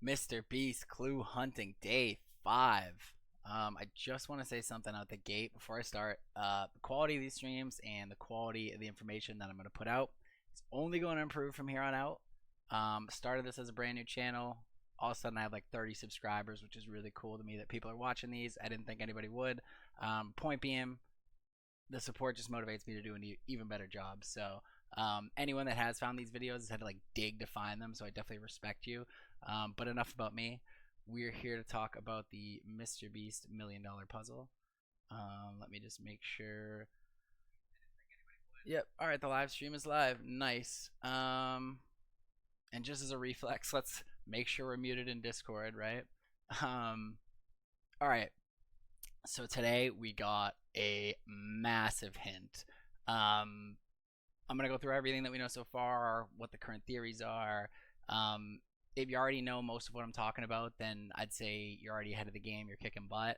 Mr. Beast Clue Hunting Day 5. I just want to say something out the gate before I start. The quality of these streams and the quality of the information that I'm going to put out is only going to improve from here on out. Started this as a brand new channel. All of a sudden, I have like 30 subscribers, which is really cool to me that people are watching these. I didn't think anybody would. Point being, the support just motivates me to do an even better job. So anyone that has found these videos has had to like dig to find them, so I definitely respect you. But enough about me. We're here to talk about the Mr. Beast $1,000,000 puzzle. Let me just make sure. Yep. All right, the live stream is live. Nice. And just as a reflex, let's make sure we're muted in Discord, right? All right. So today we got a massive hint. I'm gonna go through everything that we know so far, what the current theories are. If you already know most of what I'm talking about, then I'd say you're already ahead of the game. You're kicking butt.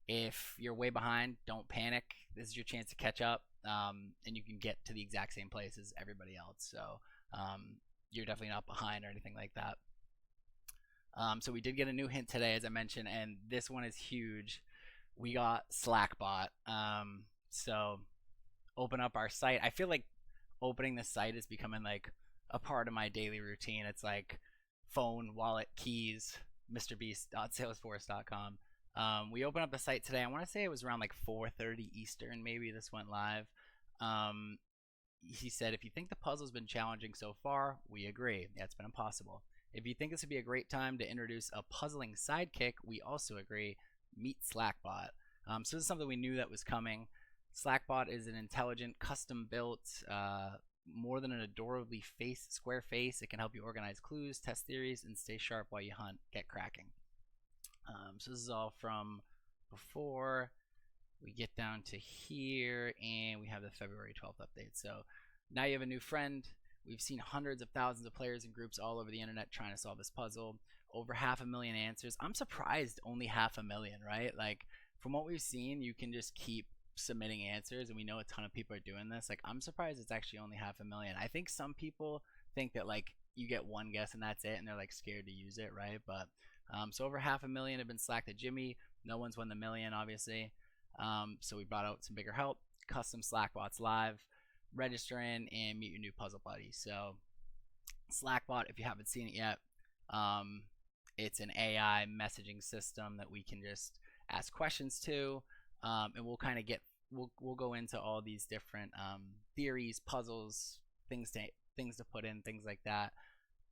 If you're way behind, don't panic. This is your chance to catch up, and you can get to the exact same place as everybody else. So you're definitely not behind or anything like that. So we did get a new hint today, as I mentioned, and this one is huge. We got Slackbot. So open up our site. I feel like opening the site is becoming like a part of my daily routine. It's like phone, wallet, keys, mrbeast.salesforce.com. We opened up the site today. I want to say it was around like 4:30 Eastern. Maybe this went live. He said, if you think the puzzle's been challenging so far, we agree. Yeah, it's been impossible. If you think this would be a great time to introduce a puzzling sidekick, we also agree. Meet Slackbot. So this is something we knew that was coming. Slackbot is an intelligent, custom-built, more than an adorably square face. It can help you organize clues, test theories, and stay sharp while you hunt. Get cracking. So this is all from before we get down to here, and we have the February 12th update. So now you have a new friend. We've seen hundreds of thousands of players and groups all over the internet trying to solve this puzzle. Over 500,000 answers. I'm surprised only 500,000, right? Like, from what we've seen, you can just keep submitting answers, and we know a ton of people are doing this. Like, I'm surprised it's actually only 500,000. I think some people think that like you get one guess and that's it, and they're like scared to use it, right? But so over 500,000 have been slacked at Jimmy. No one's won the million, obviously. So we brought out some bigger help. Custom Slackbots live. Register in and meet your new puzzle buddy. So Slackbot, if you haven't seen it yet, it's an AI messaging system that we can just ask questions to, and we'll kind of we'll go into all these different theories, puzzles, things to put in, things like that.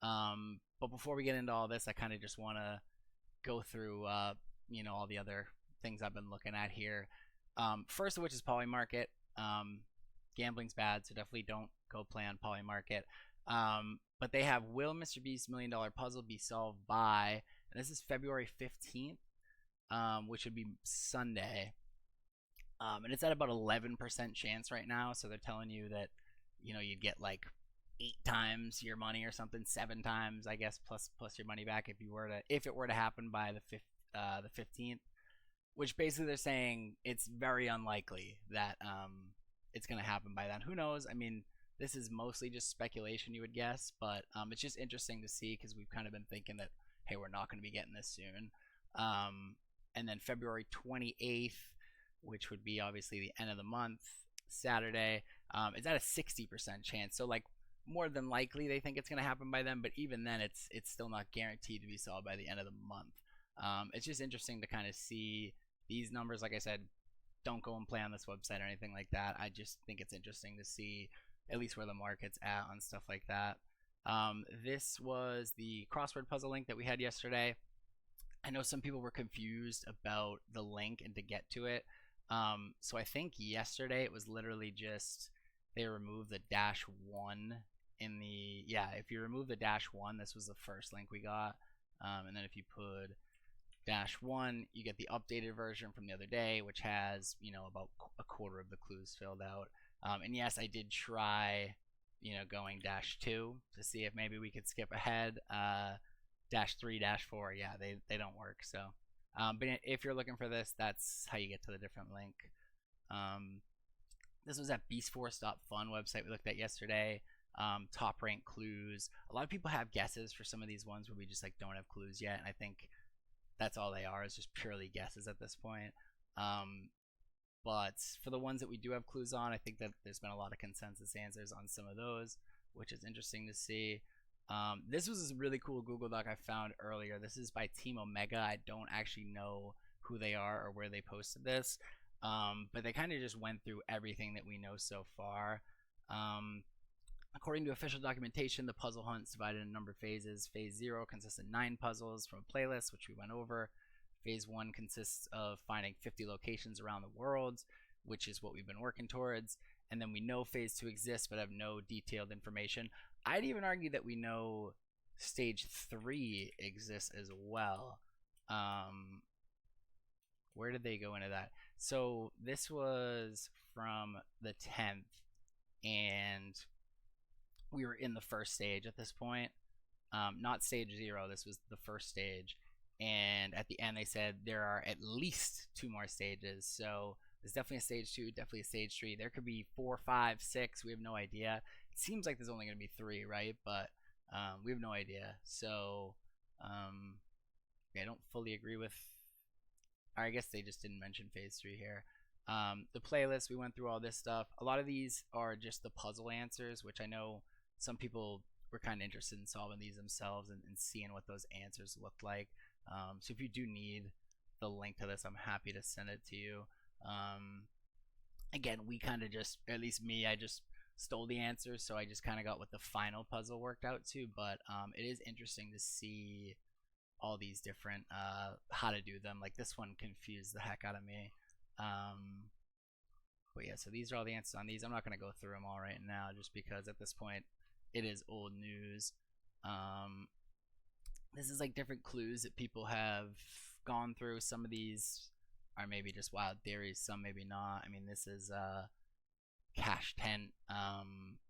But before we get into all this, I kind of just want to go through all the other things I've been looking at here. First of which is Polymarket. Gambling's bad, so definitely don't go play on Polymarket. But they have, will Mr. Beast's $1,000,000 puzzle be solved by, and this is February 15th, which would be Sunday. And it's at about 11% chance right now, so they're telling you that you'd get like 8 times your money or something, 7 times, I guess, plus your money back if it were to happen by the 15th, which basically they're saying it's very unlikely that it's going to happen by then. Who knows? I mean, this is mostly just speculation, you would guess, but it's just interesting to see because we've kind of been thinking that, hey, we're not going to be getting this soon. And then February 28th, which would be obviously the end of the month, Saturday, it's at a 60% chance. So like more than likely they think it's going to happen by then, but even then it's still not guaranteed to be solved by the end of the month. It's just interesting to kind of see these numbers. Like I said, don't go and play on this website or anything like that. I just think it's interesting to see at least where the market's at on stuff like that. This was the crossword puzzle link that we had yesterday. I know some people were confused about the link and to get to it. So I think yesterday it was literally just they removed the -1 in the, if you remove the -1, this was the first link we got. And then if you put -1, you get the updated version from the other day, which has about a quarter of the clues filled out. And yes, I did try going -2 to see if maybe we could skip ahead. -3, -4, yeah, they don't work. So but if you're looking for this, that's how you get to the different link. This was at beastforce.fun website we looked at yesterday. top rank clues. A lot of people have guesses for some of these ones where we just like don't have clues yet, and I think that's all they are, is just purely guesses at this point. But for the ones that we do have clues on, I think that there's been a lot of consensus answers on some of those, which is interesting to see. This was a really cool Google Doc I found earlier. This is by Team Omega. I don't actually know who they are or where they posted this, but they kind of just went through everything that we know so far. According to official documentation, the puzzle hunt is divided in a number of phases. Phase 0 consists of 9 puzzles from a playlist, which we went over. Phase 1 consists of finding 50 locations around the world, which is what we've been working towards. And then we know Phase 2 exists, but have no detailed information. I'd even argue that we know Stage 3 exists as well. Where did they go into that? So this was from the 10th, and we were in the first stage at this point. Not Stage 0, this was the first stage. And at the end they said there are at least 2 more stages. So there's definitely a Stage 2, definitely a Stage 3. There could be 4, 5, 6, we have no idea. It seems like there's only going to be 3, right? But we have no idea. So I don't fully agree with, or I guess they just didn't mention Phase 3 here. The playlist, we went through all this stuff. A lot of these are just the puzzle answers, which I know some people were kind of interested in solving these themselves and seeing what those answers looked like. So if you do need the link to this, I'm happy to send it to you. Again, we kind of just, at least me, I just stole the answers, so I just kind of got what the final puzzle worked out to. But it is interesting to see all these different how to do them. Like this one confused the heck out of me. But yeah, so these are all the answers on these. I'm not going to go through them all right now, just because at this point it is old news. This is like different clues that people have gone through. Some of these are maybe just wild theories, some maybe not. I mean, this is cash tent,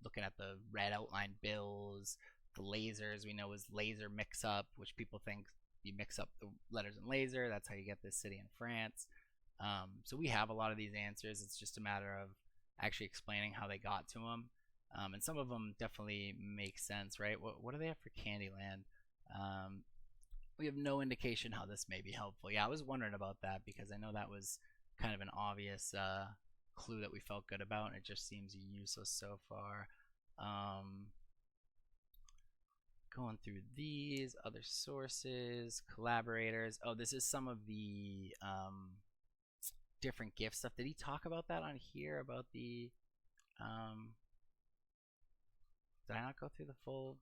looking at the red outline bills. The lasers we know is laser mix up, which people think you mix up the letters in laser, that's how you get this city in France. So we have a lot of these answers. It's just a matter of actually explaining how they got to them. And some of them definitely make sense, right? What do they have for Candyland? We have no indication how this may be helpful. Yeah, I was wondering about that because I know that was kind of an obvious clue that we felt good about, and it just seems useless so far. Going through these other sources, collaborators. Oh, this is some of the different gift stuff. Did he talk about that on here? About the did I not go through the full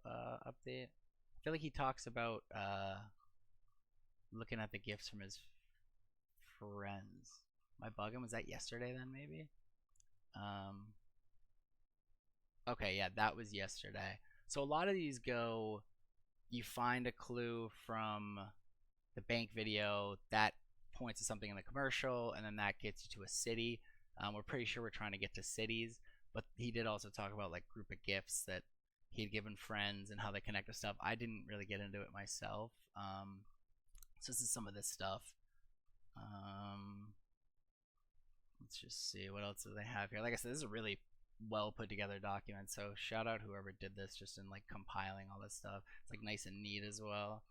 update? I feel like he talks about looking at the gifts from his friends. Am I bugging? Was that yesterday then maybe? Okay, yeah, that was yesterday. So a lot of these go, you find a clue from the bank video that points to something in the commercial, and then that gets you to a city. We're pretty sure we're trying to get to cities, but he did also talk about like group of gifts that he'd given friends and how they connect to stuff. I didn't really get into it myself. So this is some of this stuff. Let's just see what else do they have here. Like I said, this is a really well put together document, so shout out whoever did this just in like compiling all this stuff. It's like nice and neat as well.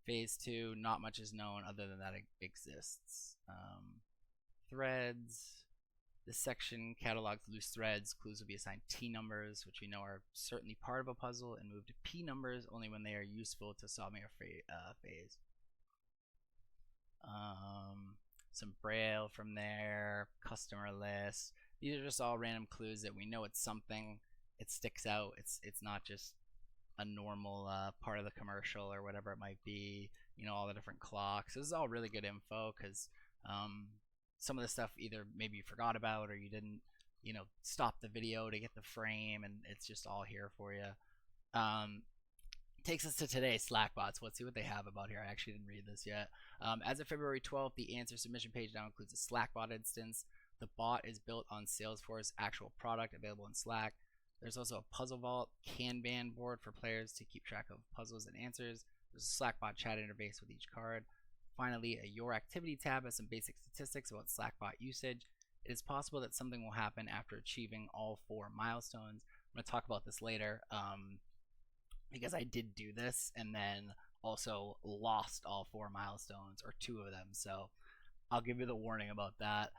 Phase 2, not much is known other than that it exists. Threads. This section catalogs loose threads. Clues will be assigned T numbers, which we know are certainly part of a puzzle, and move to P numbers only when they are useful to solving a phase. Some braille from there, customer list. These are just all random clues that we know it's something. It sticks out. It's not just a normal part of the commercial or whatever it might be. You know, all the different clocks. This is all really good info because some of the stuff either maybe you forgot about or you didn't, you know, stop the video to get the frame, and it's just all here for you. Takes us to today, Slackbots. Let's see what they have about here. I actually didn't read this yet. As of February 12th, the answer submission page now includes a Slackbot instance. The bot is built on Salesforce actual product available in Slack. There's also a puzzle vault Kanban board for players to keep track of puzzles and answers. There's a Slackbot chat interface with each card. Finally, a Your Activity tab has some basic statistics about Slackbot usage. It is possible that something will happen after achieving all 4 milestones. I'm going to talk about this later because I did do this and then also lost all 4 milestones, or 2 of them. So I'll give you the warning about that.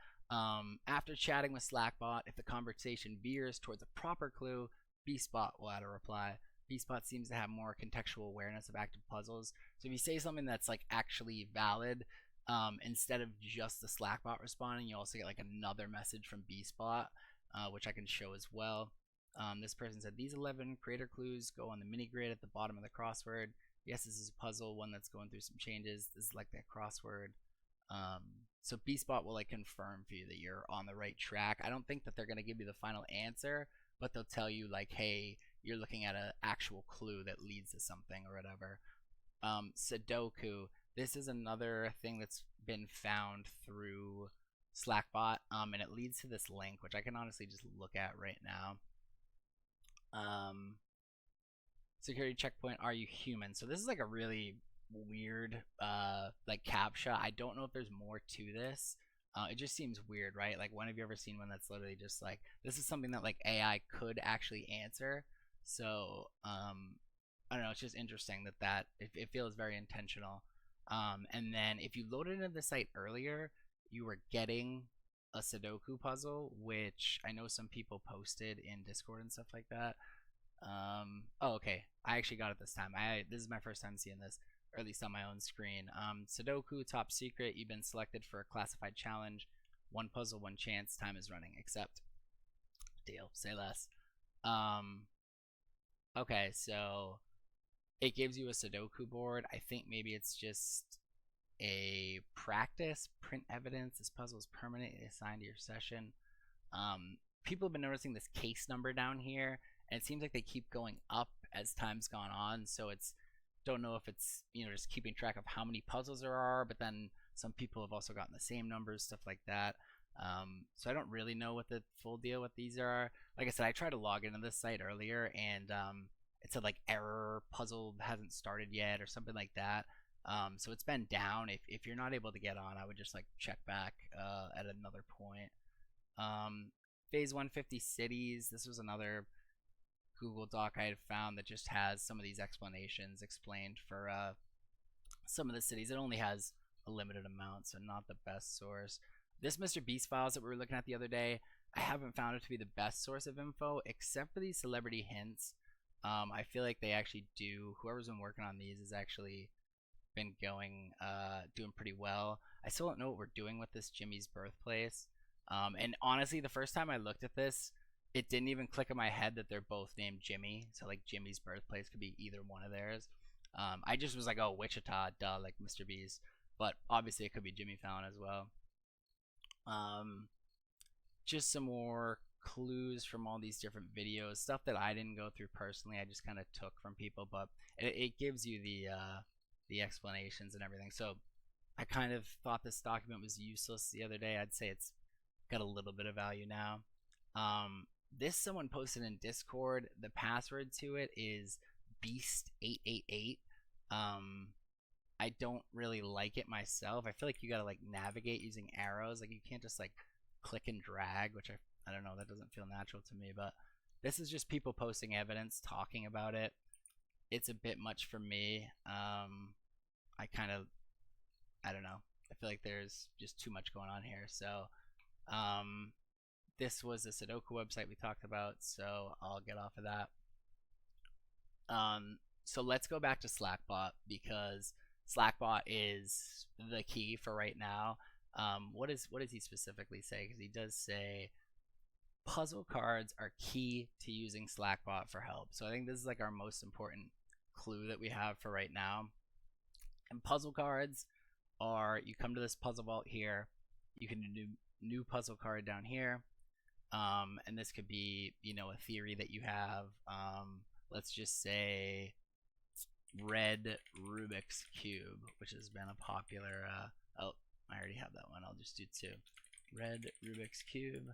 After chatting with Slackbot, if the conversation veers towards a proper clue, Beastbot will add a reply. Beastbot seems to have more contextual awareness of active puzzles. So if you say something that's like actually valid, instead of just the Slackbot responding, you also get like another message from Beastbot, which I can show as well. This person said, these 11 creator clues go on the mini grid at the bottom of the crossword. Yes, this is a puzzle, one that's going through some changes. This is like that crossword. So Beastbot will like confirm for you that you're on the right track. I don't think that they're going to give you the final answer, but they'll tell you like, hey, you're looking at an actual clue that leads to something or whatever. Sudoku. This is another thing that's been found through Slackbot, and it leads to this link, which I can honestly just look at right now. Security checkpoint, are you human? So this is like a really weird like captcha. I don't know if there's more to this. It just seems weird, right? Like, when have you ever seen one that's literally just like, this is something that like AI could actually answer? So I don't know, it's just interesting that it feels very intentional. And then if you loaded into the site earlier, you were getting a Sudoku puzzle, which I know some people posted in Discord and stuff like that. Oh, okay. I actually got it this time. This is my first time seeing this, or at least on my own screen. Sudoku, top secret. You've been selected for a classified challenge. 1 puzzle, 1 chance. Time is running. Accept. Deal. Say less. Okay, so it gives you a Sudoku board. I think maybe it's just a practice. Print evidence. This puzzle is permanently assigned to your session. People have been noticing this case number down here, and it seems like they keep going up as time's gone on. So it's, don't know if it's, you know, just keeping track of how many puzzles there are, but then some people have also gotten the same numbers, stuff like that. So I don't really know what the full deal with these are. Like I said, I tried to log into this site earlier, and it said like error, puzzle hasn't started yet, or something like that. So it's been down. If you're not able to get on, I would just like check back at another point. Phase 150 cities. This was another Google Doc I had found that just has some of these explanations explained for some of the cities. It only has a limited amount, so not the best source. This Mr. Beast files that we were looking at the other day, I haven't found it to be the best source of info, except for these celebrity hints. I feel like they actually do, whoever's been working on these has actually been doing pretty well. I still don't know what we're doing with this Jimmy's birthplace. And honestly, the first time I looked at this, it didn't even click in my head that they're both named Jimmy. So like Jimmy's birthplace could be either one of theirs. I just was like, oh, Wichita, duh, like Mr. B's. But obviously it could be Jimmy Fallon as well. Just some more clues from all these different videos, stuff that I didn't go through personally. I just kind of took from people, but it gives you the explanations and everything. So I kind of thought this document was useless the other day. I'd say it's got a little bit of value now. This someone posted in Discord. The password to it is Beast888. I don't really like it myself. I feel like you gotta like navigate using arrows. Like you can't just like click and drag, which I don't know. That doesn't feel natural to me. But this is just people posting evidence, talking about it. It's a bit much for me. I don't know. I feel like there's just too much going on here. So this was a Sudoku website we talked about, so I'll get off of that. So let's go back to Slackbot, because Slackbot is the key for right now. What does he specifically say? Because he does say puzzle cards are key to using Slackbot for help. So I think this is like our most important clue that we have for right now. And puzzle cards are, you come to this puzzle vault here, you can do new puzzle card down here. And this could be, you know, a theory that you have. Let's just say red Rubik's Cube, which has been a popular, oh, I already have that one. I'll just do 2. Red Rubik's Cube.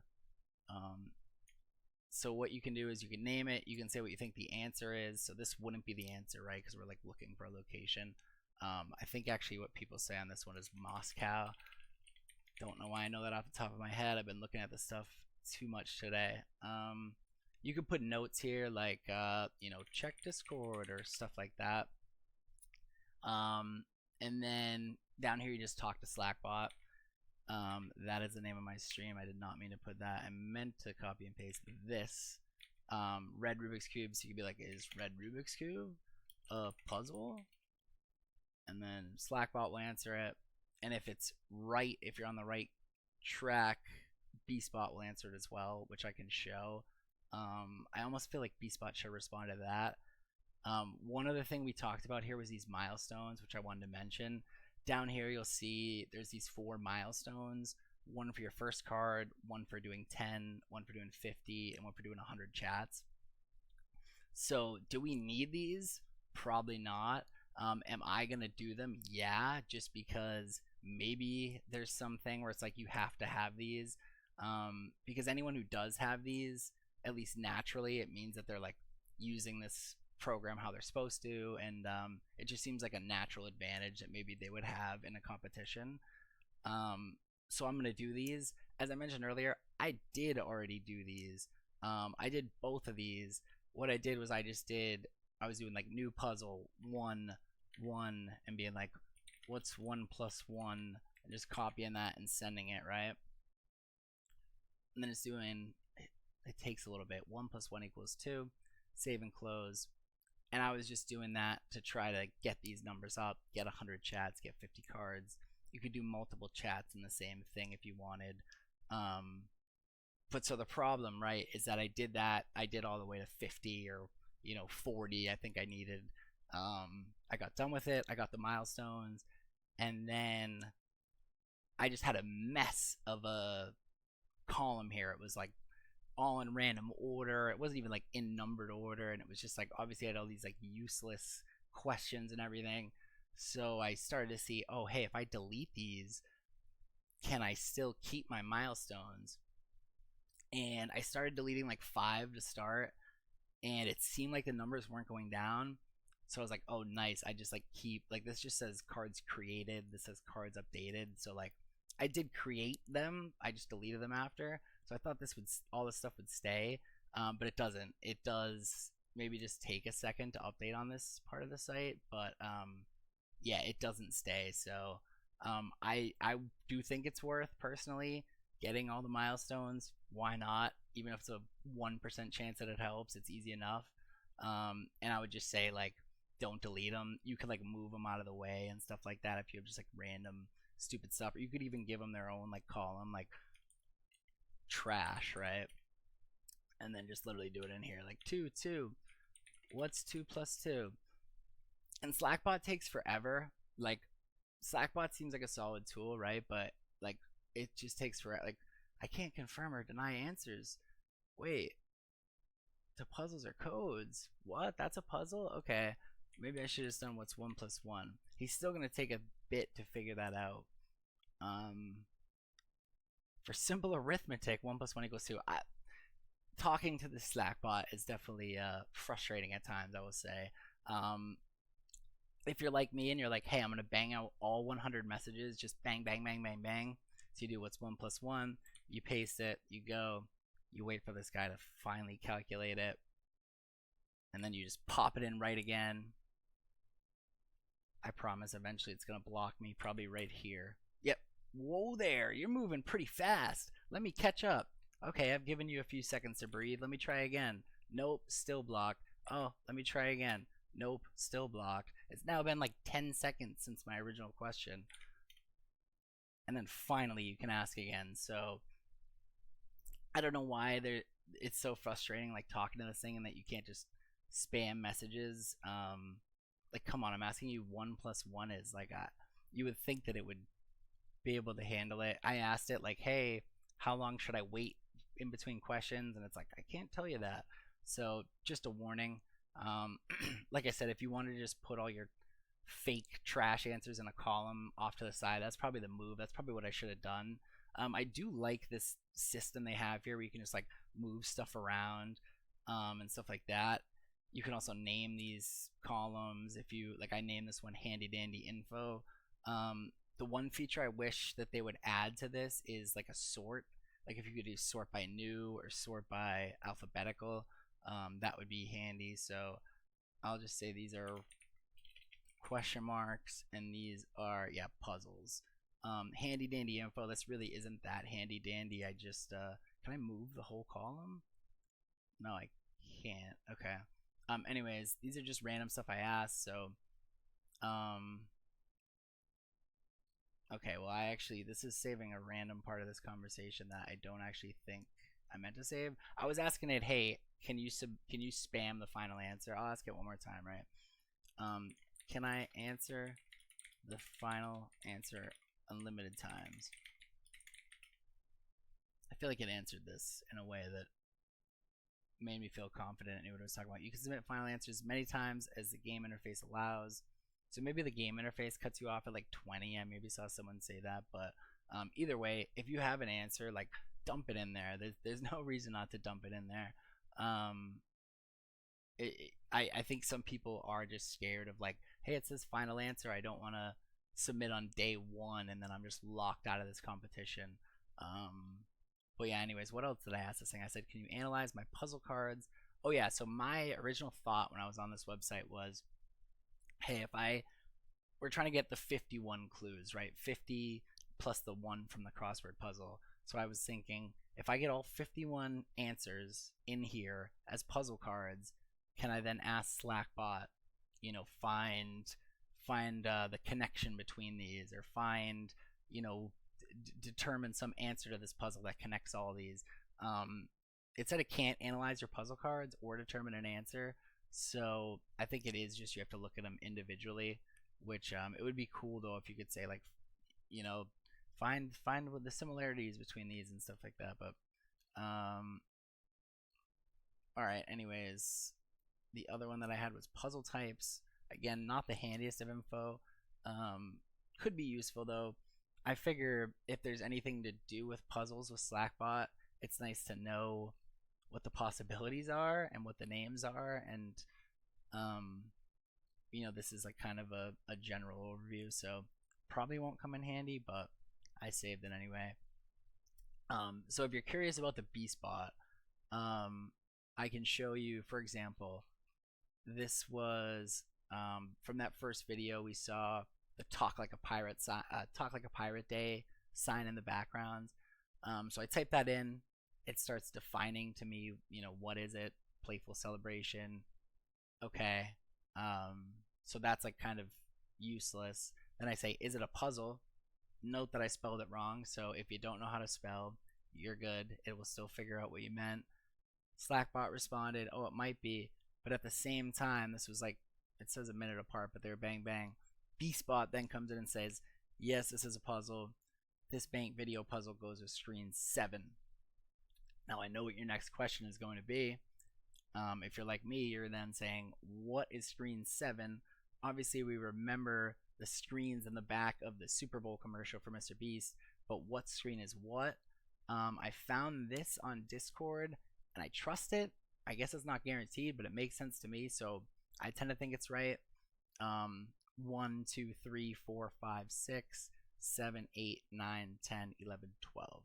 So what you can do is you can name it. You can say what you think the answer is. So this wouldn't be the answer, right? Because we're like looking for a location. I think actually what people say on this one is Moscow. Don't know why I know that off the top of my head. I've been looking at this stuff too much today. You could put notes here like, you know, check Discord or stuff like that. And then down here you just talk to Slackbot. That is the name of my stream. I did not mean to put that. I meant to copy and paste this. Red Rubik's Cube. So you could be like, is red Rubik's Cube a puzzle? And then Slackbot will answer it. And if it's right, if you're on the right track, B-Spot will answer it as well, which I can show. I almost feel like B-Spot should respond to that. One other thing we talked about here was these milestones, which I wanted to mention. Down here you'll see there's these 4 milestones, one for your first card, one for doing 10, one for doing 50, and one for doing 100 chats. So do we need these? Probably not. Am I gonna do them? Yeah, just because maybe there's something where it's like you have to have these. Because anyone who does have these, at least naturally, it means that they're like using this program how they're supposed to, and it just seems like a natural advantage that maybe they would have in a competition. So I'm gonna do these. As I mentioned earlier, I did already do these. I did both of these. What I did was I was doing like new puzzle 1 1 and being like, what's 1 plus 1, and just copying that and sending it, right? And then it's doing, it takes a little bit, 1 plus 1 equals 2, save and close. And I was just doing that to try to get these numbers up, get 100 chats, get 50 cards. You could do multiple chats in the same thing if you wanted. But so the problem, right, is that I did that. I did all the way to 50 or, you know, 40 I think I needed. I got done with it. I got the milestones. And then I just had a mess of a column here. It was like all in random order. It wasn't even like in numbered order, and it was just like, obviously I had all these like useless questions and everything. So I started to see, oh hey, if I delete these, can I still keep my milestones? And I started deleting like 5 to start, and it seemed like the numbers weren't going down. So I was like, oh nice, I just like keep, like this just says cards created, this says cards updated. So like I did create them, I just deleted them after. So I thought this would, all this stuff would stay, but it doesn't. It does maybe just take a second to update on this part of the site, but yeah, it doesn't stay. So I do think it's worth, personally, getting all the milestones. Why not? Even if it's a 1% chance that it helps, it's easy enough. And I would just say, like, don't delete them. You could like move them out of the way and stuff like that if you have just like random stupid stuff. Or you could even give them their own like column, like trash, right? And then just literally do it in here, like 2 2. What's 2 plus 2? And Slackbot takes forever. Like Slackbot seems like a solid tool, right? But like it just takes forever. Like I can't confirm or deny answers. Wait, the puzzles are codes. What? That's a puzzle? Okay. Maybe I should have done what's 1 plus 1. He's still gonna take a bit to figure that out. For simple arithmetic, 1 plus 1 equals 2. Talking to the Slackbot is definitely frustrating at times, I will say. If you're like me and you're like, hey, I'm gonna bang out all 100 messages, just bang, bang, bang, bang, bang. So you do what's 1 plus 1, you paste it, you go, you wait for this guy to finally calculate it, and then you just pop it in right again. I promise eventually it's gonna block me, probably right here. Yep. Whoa there, you're moving pretty fast. Let me catch up. Okay, I've given you a few seconds to breathe. Let me try again. Nope, still blocked. Oh, let me try again. Nope, still blocked. It's now been like 10 seconds since my original question. And then finally you can ask again. So I don't know why it's so frustrating, like talking to this thing, and that you can't just spam messages. Like, come on, I'm asking you 1 plus 1 is like, you would think that it would be able to handle it. I asked it like, hey, how long should I wait in between questions? And it's like, I can't tell you that. So just a warning. Like I said, if you want to just put all your fake trash answers in a column off to the side, that's probably the move. That's probably what I should have done. I do like this system they have here where you can just like move stuff around and stuff like that. You can also name these columns. If you like, I named this one handy dandy info. The one feature I wish that they would add to this is like a sort. Like if you could do sort by new or sort by alphabetical, that would be handy. So I'll just say these are question marks and these are, yeah, puzzles. Handy dandy info. This really isn't that handy dandy. I just can I move the whole column? No, I can't. Okay. Anyways, these are just random stuff I asked. So okay, well, this is saving a random part of this conversation that I don't actually think I meant to save. I was asking it, hey, can you spam the final answer? I'll ask it one more time, right? Can I answer the final answer unlimited times? I feel like it answered this in a way that made me feel confident it knew what I was talking about. You can submit final answers many times as the game interface allows. So maybe the game interface cuts you off at like 20. I maybe saw someone say that, but either way, if you have an answer, like dump it in there. There's no reason not to dump it in there. I think some people are just scared of like, hey, it says final answer. I don't want to submit on day one and then I'm just locked out of this competition. But yeah, anyways, what else did I ask this thing? I said, can you analyze my puzzle cards? Oh yeah, so my original thought when I was on this website was, hey, we're trying to get the 51 clues, right? 50 plus the 1 from the crossword puzzle. So I was thinking, if I get all 51 answers in here as puzzle cards, can I then ask Slackbot, you know, find the connection between these, or find, you know, determine some answer to this puzzle that connects all these. It said it can't analyze your puzzle cards or determine an answer, so I think it is just you have to look at them individually, which it would be cool though if you could say, like, you know, find what the similarities between these and stuff like that. But alright, anyways, the other one that I had was puzzle types. Again, not the handiest of info. Could be useful though. I figure if there's anything to do with puzzles with Slackbot, it's nice to know what the possibilities are and what the names are, and you know, this is like kind of a general overview, so probably won't come in handy, but I saved it anyway. So if you're curious about the BeastBot, I can show you, for example, this was from that first video we saw the talk like a pirate day sign in the background. So I type that in, it starts defining to me, you know, what is it? Playful celebration. Okay. So that's like kind of useless. Then I say, is it a puzzle? Note that I spelled it wrong, so if you don't know how to spell, you're good. It will still figure out what you meant. Slackbot responded, oh, it might be, but at the same time, this was like, it says a minute apart, but they were bang bang. BeastBot then comes in and says, yes, this is a puzzle. This bank video puzzle goes with screen 7. Now I know what your next question is going to be. If you're like me, you're then saying, what is screen 7? Obviously, we remember the screens in the back of the Super Bowl commercial for Mr. Beast, but what screen is what? I found this on Discord, and I trust it. I guess it's not guaranteed, but it makes sense to me, so I tend to think it's right. 1, 2, 3, 4, 5, 6, 7, 8, 9, 10, 11, 12.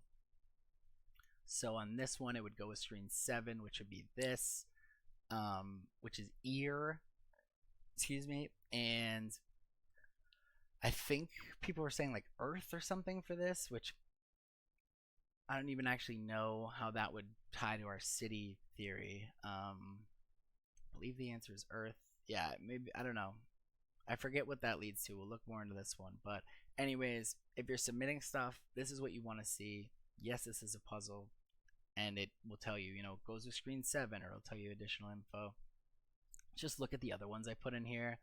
So on this one, it would go with screen 7, which would be this, which is ear. Excuse me. And I think people were saying like Earth or something for this, which I don't even actually know how that would tie to our city theory. I believe the answer is Earth. Yeah, maybe, I don't know. I forget what that leads to. We'll look more into this one. But anyways, if you're submitting stuff, this is what you want to see. Yes, this is a puzzle. And it will tell you, you know, it goes with screen 7, or it'll tell you additional info. Just look at the other ones I put in here.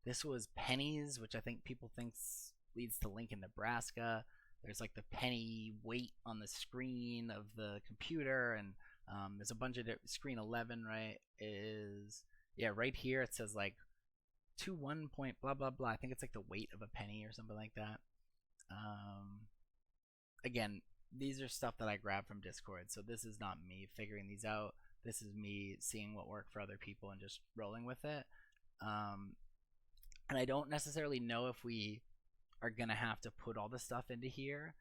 This was pennies, which I think people think leads to Lincoln, Nebraska. There's like the penny weight on the screen of the computer, and there's a bunch of screen 11, right? Yeah, right here it says like 21 point blah blah blah. I think it's like the weight of a penny or something like that. Again, these are stuff that I grabbed from Discord, so this is not me figuring these out. This is me seeing what worked for other people and just rolling with it. And I don't necessarily know if we are gonna have to put all the stuff into here,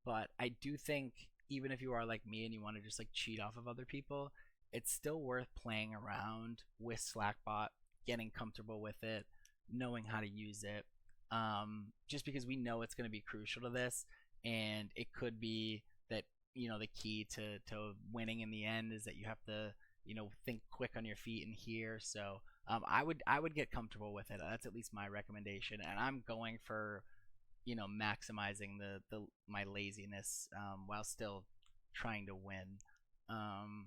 but I do think even if you are like me and you want to just like cheat off of other people, it's still worth playing around with Slackbot, getting comfortable with it, knowing how to use it. Just because we know it's going to be crucial to this, and it could be that the key to winning in the end is that you have to think quick on your feet in here. So I would get comfortable with it. That's at least my recommendation, and I'm going for maximizing the my laziness while still trying to win. Um,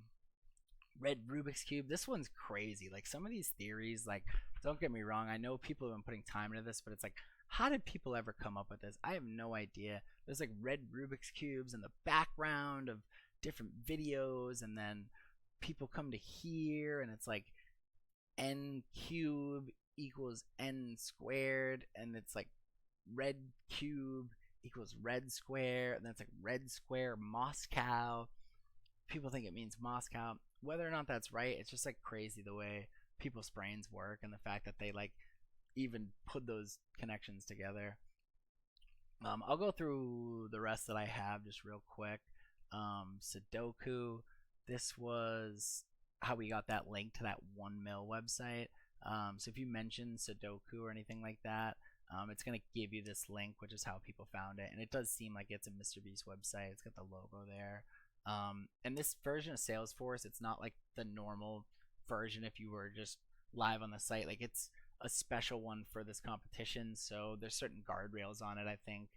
Red Rubik's Cube. This one's crazy. Like some of these theories, like don't get me wrong, I know people have been putting time into this, but it's like, how did people ever come up with this? I have no idea. There's like red Rubik's Cubes in the background of different videos, and then people come to here and it's like n cube equals n squared, and it's like red cube equals red square, and then it's like red square Moscow. People think it means Moscow. Whether or not that's right, it's just like crazy the way people's brains work, and the fact that they like even put those connections together. I'll go through the rest that I have just real quick. Sudoku. This was how we got that link to that 1mil website. So if you mention Sudoku or anything like that, it's going to give you this link, which is how people found it. And it does seem like it's a MrBeast website. It's got the logo there. And this version of Salesforce, it's not like the normal version if you were just live on the site. Like it's a special one for this competition, so there's certain guardrails on it, I think.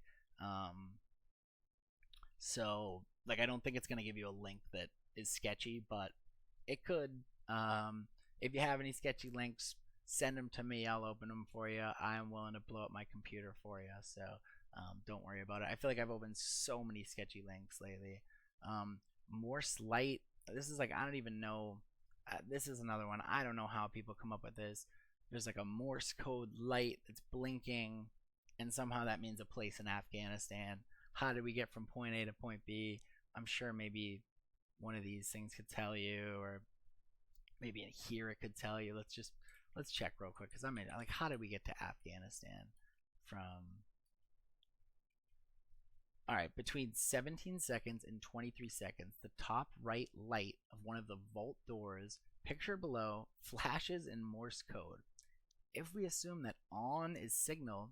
So like I don't think it's going to give you a link that is sketchy, but it could. If you have any sketchy links, send them to me. I'll open them for you. I'm willing to blow up my computer for you, so don't worry about it. I feel like I've opened so many sketchy links lately. Morse light. This is like I don't even know. This is another one. I don't know how people come up with this. There's like a Morse code light that's blinking, and somehow that means a place in Afghanistan. How did we get from point A to point B? I'm sure maybe one of these things could tell you, or maybe in here it could tell you. Let's check real quick, because I mean, like, how did we get to Afghanistan from? All right, between 17 seconds and 23 seconds, the top right light of one of the vault doors pictured below flashes in Morse code. If we assume that on is signal,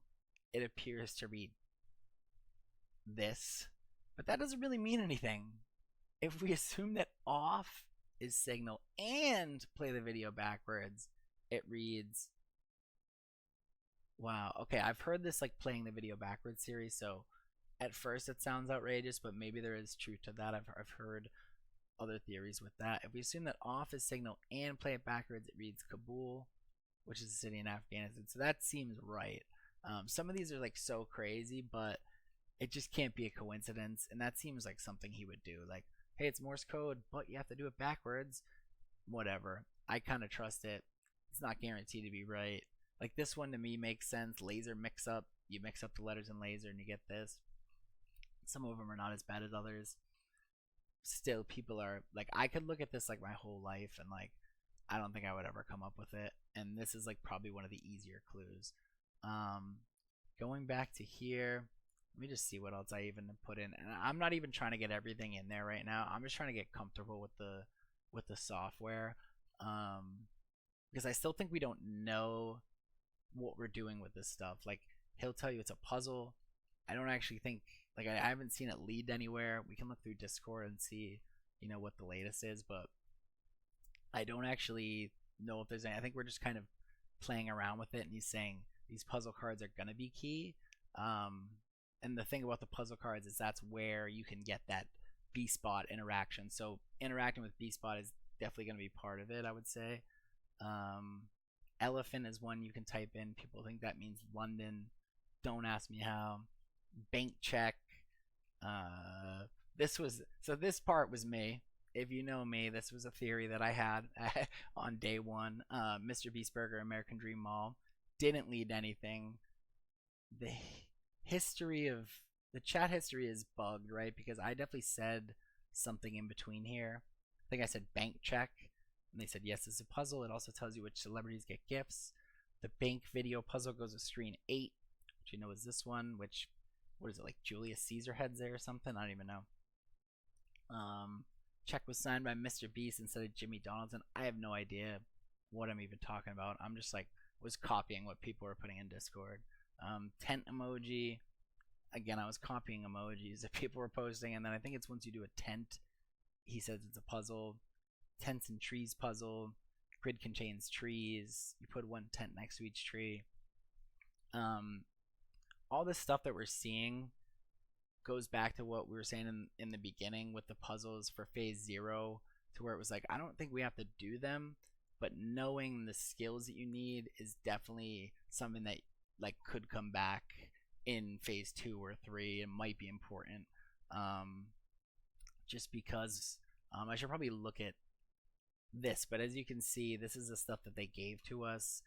it appears to read this, but that doesn't really mean anything. If we assume that off is signal and play the video backwards, it reads, wow, okay, I've heard this like playing the video backwards series, so at first it sounds outrageous, but maybe there is truth to that. I've heard other theories with that. If we assume that off is signal and play it backwards, it reads Kabul, which is a city in Afghanistan. So that seems right. Some of these are like so crazy, but it just can't be a coincidence. And that seems like something he would do. Like, hey, it's Morse code, but you have to do it backwards. Whatever. I kind of trust it. It's not guaranteed to be right. Like this one to me makes sense. Laser mix up. You mix up the letters in laser and you get this. Some of them are not as bad as others. Still, people are like, I could look at this like my whole life and like I don't think I would ever come up with it. And this is like probably one of the easier clues. Going back to here, let me just see what else I even put in. And I'm not even trying to get everything in there right now. I'm just trying to get comfortable with the software, because I still think we don't know what we're doing with this stuff. Like he'll tell you it's a puzzle. I don't actually think, like I haven't seen it lead anywhere. We can look through Discord and see, what the latest is, but I don't actually know if there's any. I think we're just kind of playing around with it, and he's saying these puzzle cards are gonna be key. And the thing about the puzzle cards is that's where you can get that B-Spot interaction. So interacting with B-Spot is definitely gonna be part of it, I would say. Elephant is one you can type in. People think that means London. Don't ask me how. Bank check. This part was me. If you know me, this was a theory that I had on day one. MrBeast Burger, American Dream Mall didn't lead to anything. The chat history is bugged, right? Because I definitely said something in between here. I think I said bank check, and they said yes, it's a puzzle. It also tells you which celebrities get gifts. The bank video puzzle goes with screen 8, which you know is this one, which, what is it, like Julius Caesar heads there or something? I don't even know. Check was signed by Mr. Beast instead of Jimmy Donaldson. I have no idea what I'm even talking about. I'm just like, was copying what people were putting in Discord. Tent emoji. Again, I was copying emojis that people were posting, and then I think it's once you do a tent, he says it's a puzzle. Tents and trees puzzle. Grid contains trees. You put one tent next to each tree. All this stuff that we're seeing goes back to what we were saying in the beginning with the puzzles for phase 0, to where it was like, I don't think we have to do them, but knowing the skills that you need is definitely something that like could come back in phase 2 or 3 and might be important. Just because I should probably look at this, but as you can see, this is the stuff that they gave to us.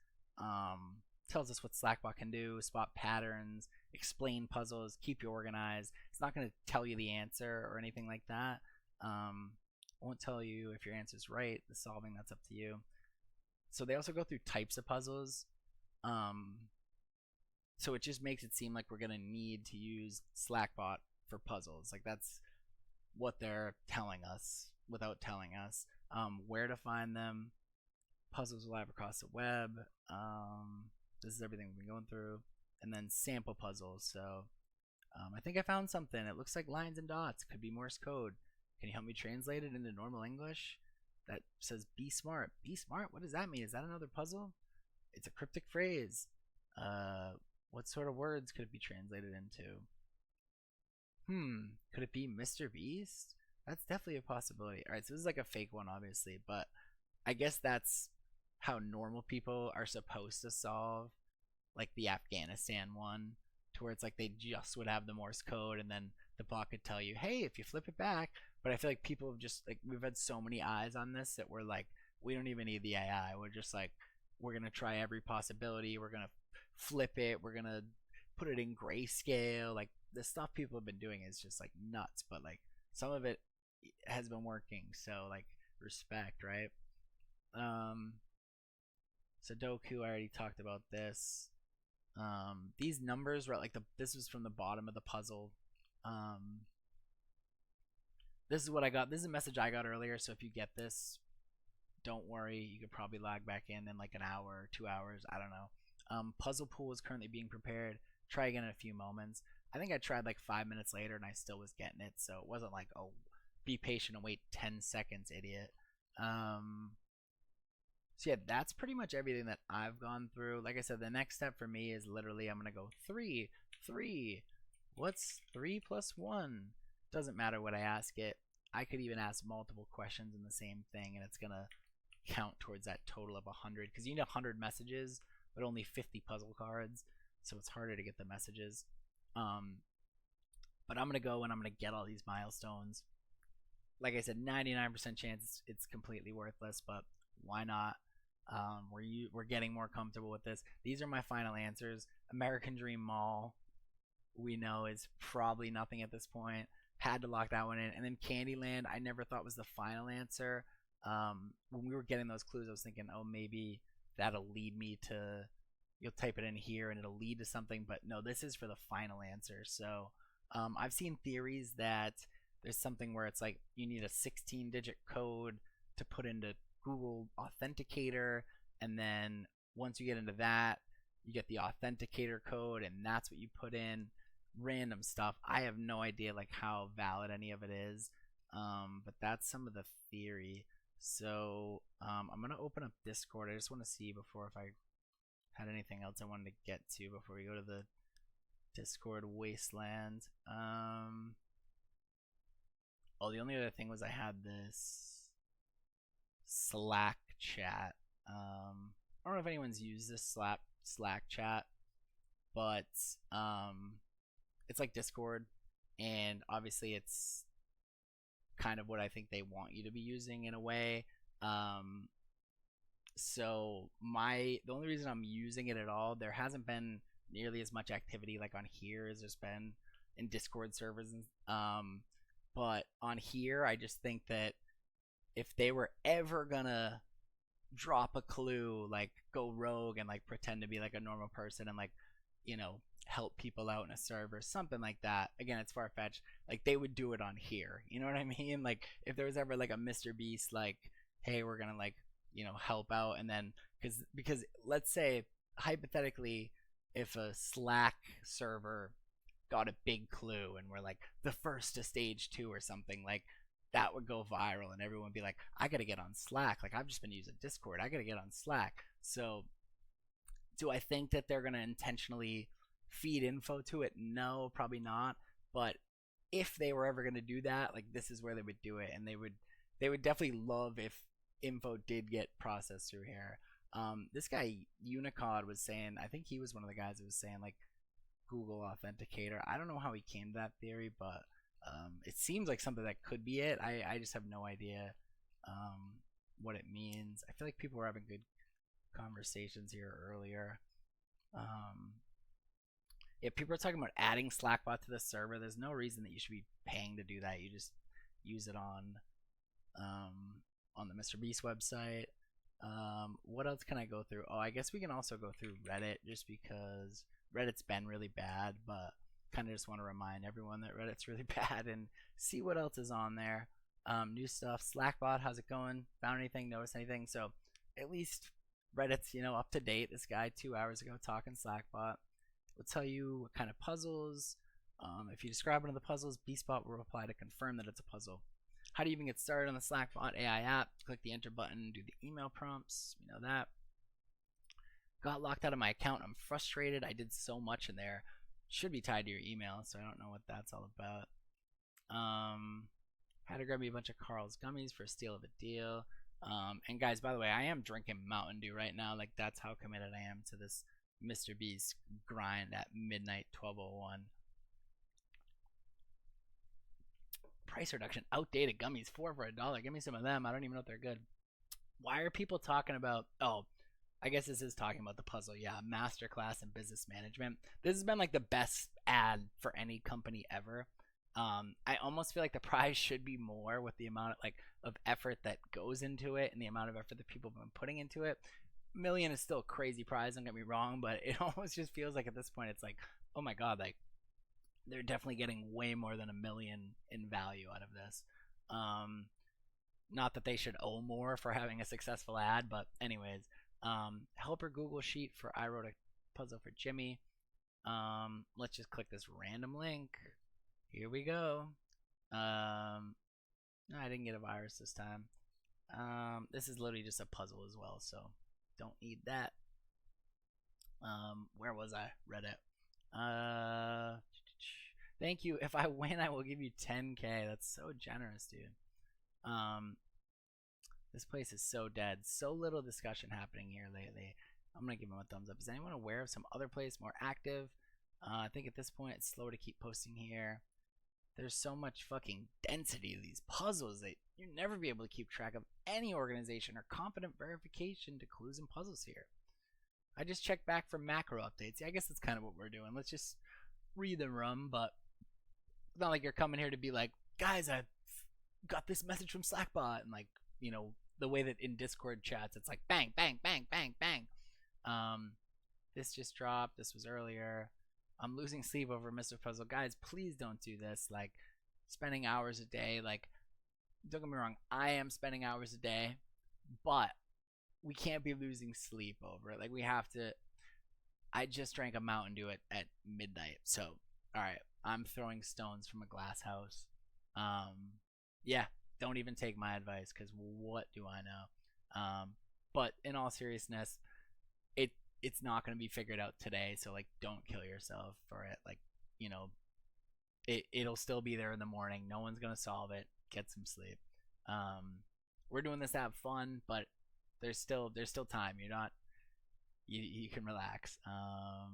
Tells us what Slackbot can do, spot patterns, explain puzzles, keep you organized. It's not going to tell you the answer or anything like that. Won't tell you if your answer is right. The solving, that's up to you. So they also go through types of puzzles. So it just makes it seem like we're going to need to use Slackbot for puzzles. Like that's what they're telling us without telling us. Where to find them. Puzzles live across the web. This is everything we've been going through. And then sample puzzles. So I think I found something. It looks like lines and dots. Could be Morse code. Can you help me translate it into normal English? That says be smart. Be smart? What does that mean? Is that another puzzle? It's a cryptic phrase. What sort of words could it be translated into? Could it be Mr. Beast? That's definitely a possibility. Alright, so this is like a fake one, obviously, but I guess that's how normal people are supposed to solve like the Afghanistan one, to where it's like they just would have the Morse code and then the bot could tell you, hey, if you flip it back. But I feel like people have just like, we've had so many eyes on this that we're like, we don't even need the AI. We're just like, we're gonna try every possibility. We're gonna flip it. We're gonna put it in grayscale. Like the stuff people have been doing is just like nuts, but like some of it has been working, so like respect, right? Sudoku, I already talked about this. These numbers were like this was from the bottom of the puzzle. This is what I got. This is a message I got earlier, so if you get this, don't worry. You could probably lag back in like an hour or 2 hours. I don't know. Puzzle pool is currently being prepared. Try again in a few moments. I think I tried like 5 minutes later and I still was getting it, so it wasn't like, oh, be patient and wait 10 seconds, idiot. So yeah, that's pretty much everything that I've gone through. Like I said, the next step for me is literally I'm gonna go 3. What's 3 plus 1? Doesn't matter what I ask it. I could even ask multiple questions in the same thing, and it's gonna count towards that total of 100. Because you need 100 messages, but only 50 puzzle cards, so it's harder to get the messages. But I'm gonna go and I'm gonna get all these milestones. Like I said, 99% chance it's completely worthless, but why not? We're getting more comfortable with this. These are my final answers. American Dream Mall, we know, is probably nothing at this point. Had to lock that one in. And then Candyland, I never thought was the final answer. When we were getting those clues, I was thinking, oh, maybe that'll lead me to, you'll type it in here and it'll lead to something. But no, this is for the final answer. So I've seen theories that there's something where it's like you need a 16-digit code to put into Google Authenticator, and then once you get into that, you get the Authenticator code, and that's what you put in. Random stuff. I have no idea like how valid any of it is, but that's some of the theory. So I'm gonna open up Discord. I just want to see before if I had anything else I wanted to get to before we go to the Discord wasteland. Oh, the only other thing was I had this Slack chat. I don't know if anyone's used this Slack chat, but it's like Discord, and obviously it's kind of what I think they want you to be using in a way. So the only reason I'm using it at all, there hasn't been nearly as much activity like on here as there's been in Discord servers, but on here I just think that if they were ever gonna drop a clue, like go rogue and like pretend to be like a normal person and like, you know, help people out in a server, something like that. Again, it's far fetched. Like they would do it on here. You know what I mean? Like if there was ever like a Mr. Beast, like, hey, we're gonna like, you know, help out, and then because let's say hypothetically, if a Slack server got a big clue and we're like the first to stage 2 or something, like that would go viral and everyone would be like, I gotta get on Slack. Like I've just been using Discord. I gotta get on Slack. So do I think that they're gonna intentionally feed info to it? No, probably not. But if they were ever gonna do that, like this is where they would do it, and they would definitely love if info did get processed through here. This guy Unicod was saying, I think he was one of the guys that was saying like Google Authenticator. I don't know how he came to that theory, but it seems like something that could be it. I just have no idea what it means. I feel like people were having good conversations here earlier. Yeah, people are talking about adding Slackbot to the server. There's no reason that you should be paying to do that. You just use it on the Mr. Beast website. What else can I go through? Oh, I guess we can also go through Reddit, just because Reddit's been really bad, but kind of just want to remind everyone that Reddit's really bad and see what else is on there. New stuff. Slackbot, how's it going? Found anything? Noticed anything? So at least Reddit's, you know, up to date. This guy 2 hours ago talking Slackbot will tell you what kind of puzzles. If you describe one of the puzzles, Beastbot will reply to confirm that it's a puzzle. How do you even get started on the Slackbot AI app? Click the enter button, do the email prompts. You know that. Got locked out of my account. I'm frustrated. I did so much in there. Should be tied to your email, so I don't know what that's all about. Had to grab me a bunch of Carl's gummies for a steal of a deal. And guys, by the way, I am drinking Mountain Dew right now. Like that's how committed I am to this Mr. Beast grind at midnight 12:01. Price reduction, outdated gummies, 4 for $1. Give me some of them. I don't even know if they're good. Why are people talking about? Oh, I guess this is talking about the puzzle. Yeah, masterclass in business management. This has been like the best ad for any company ever. I almost feel like the prize should be more with the amount of effort that goes into it and the amount of effort that people have been putting into it. $1 million is still a crazy prize, don't get me wrong, but it almost just feels like at this point it's like, oh my god, like they're definitely getting way more than $1 million in value out of this. Not that they should owe more for having a successful ad, but anyways, helper Google sheet for I wrote a puzzle for Jimmy. Let's just click this random link. Here we go. No, I didn't get a virus this time. This is literally just a puzzle as well, so don't need that. Where was I? Reddit. Thank you. If I win, I will give you 10K. That's so generous, dude. This place is so dead. So little discussion happening here lately. I'm gonna give him a thumbs up. Is anyone aware of some other place more active? I think at this point it's slow to keep posting here. There's so much fucking density of these puzzles that you'll never be able to keep track of any organization or confident verification to clues and puzzles here. I just checked back for macro updates. Yeah, I guess that's kind of what we're doing. Let's just read the room, but it's not like you're coming here to be like, guys, I got this message from Slackbot, and like, you know, the way that in Discord chats it's like bang, bang, bang, bang, bang. This just dropped. This was earlier. I'm losing sleep over Mr. Puzzle. Guys, please don't do this. Like, spending hours a day. Like, don't get me wrong. I am spending hours a day, but we can't be losing sleep over it. Like, we have to. I just drank a Mountain Dew at midnight. So, all right. I'm throwing stones from a glass house. Yeah. Don't even take my advice, because what do I know? But in all seriousness, it's not going to be figured out today, so like don't kill yourself for it. Like, you know, it'll still be there in the morning. No one's going to solve it. Get some sleep. We're doing this to have fun, but there's still time. You're not you can relax. I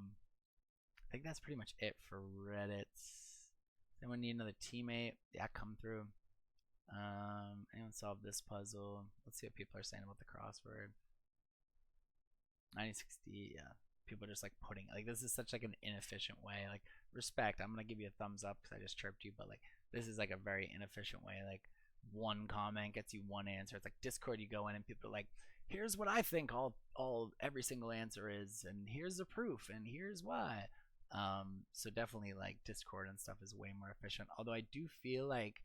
think that's pretty much it for Reddit. Anyone need another teammate? Yeah, come through. Anyone solve this puzzle? Let's see what people are saying about the crossword. 9060, yeah. People are just like putting, like, this is such like an inefficient way. Like, respect, I'm gonna give you a thumbs up because I just chirped you, but like this is like a very inefficient way. Like, one comment gets you one answer. It's like Discord, you go in and people are like, here's what I think every single answer is, and here's the proof, and here's why. So definitely like Discord and stuff is way more efficient. Although I do feel like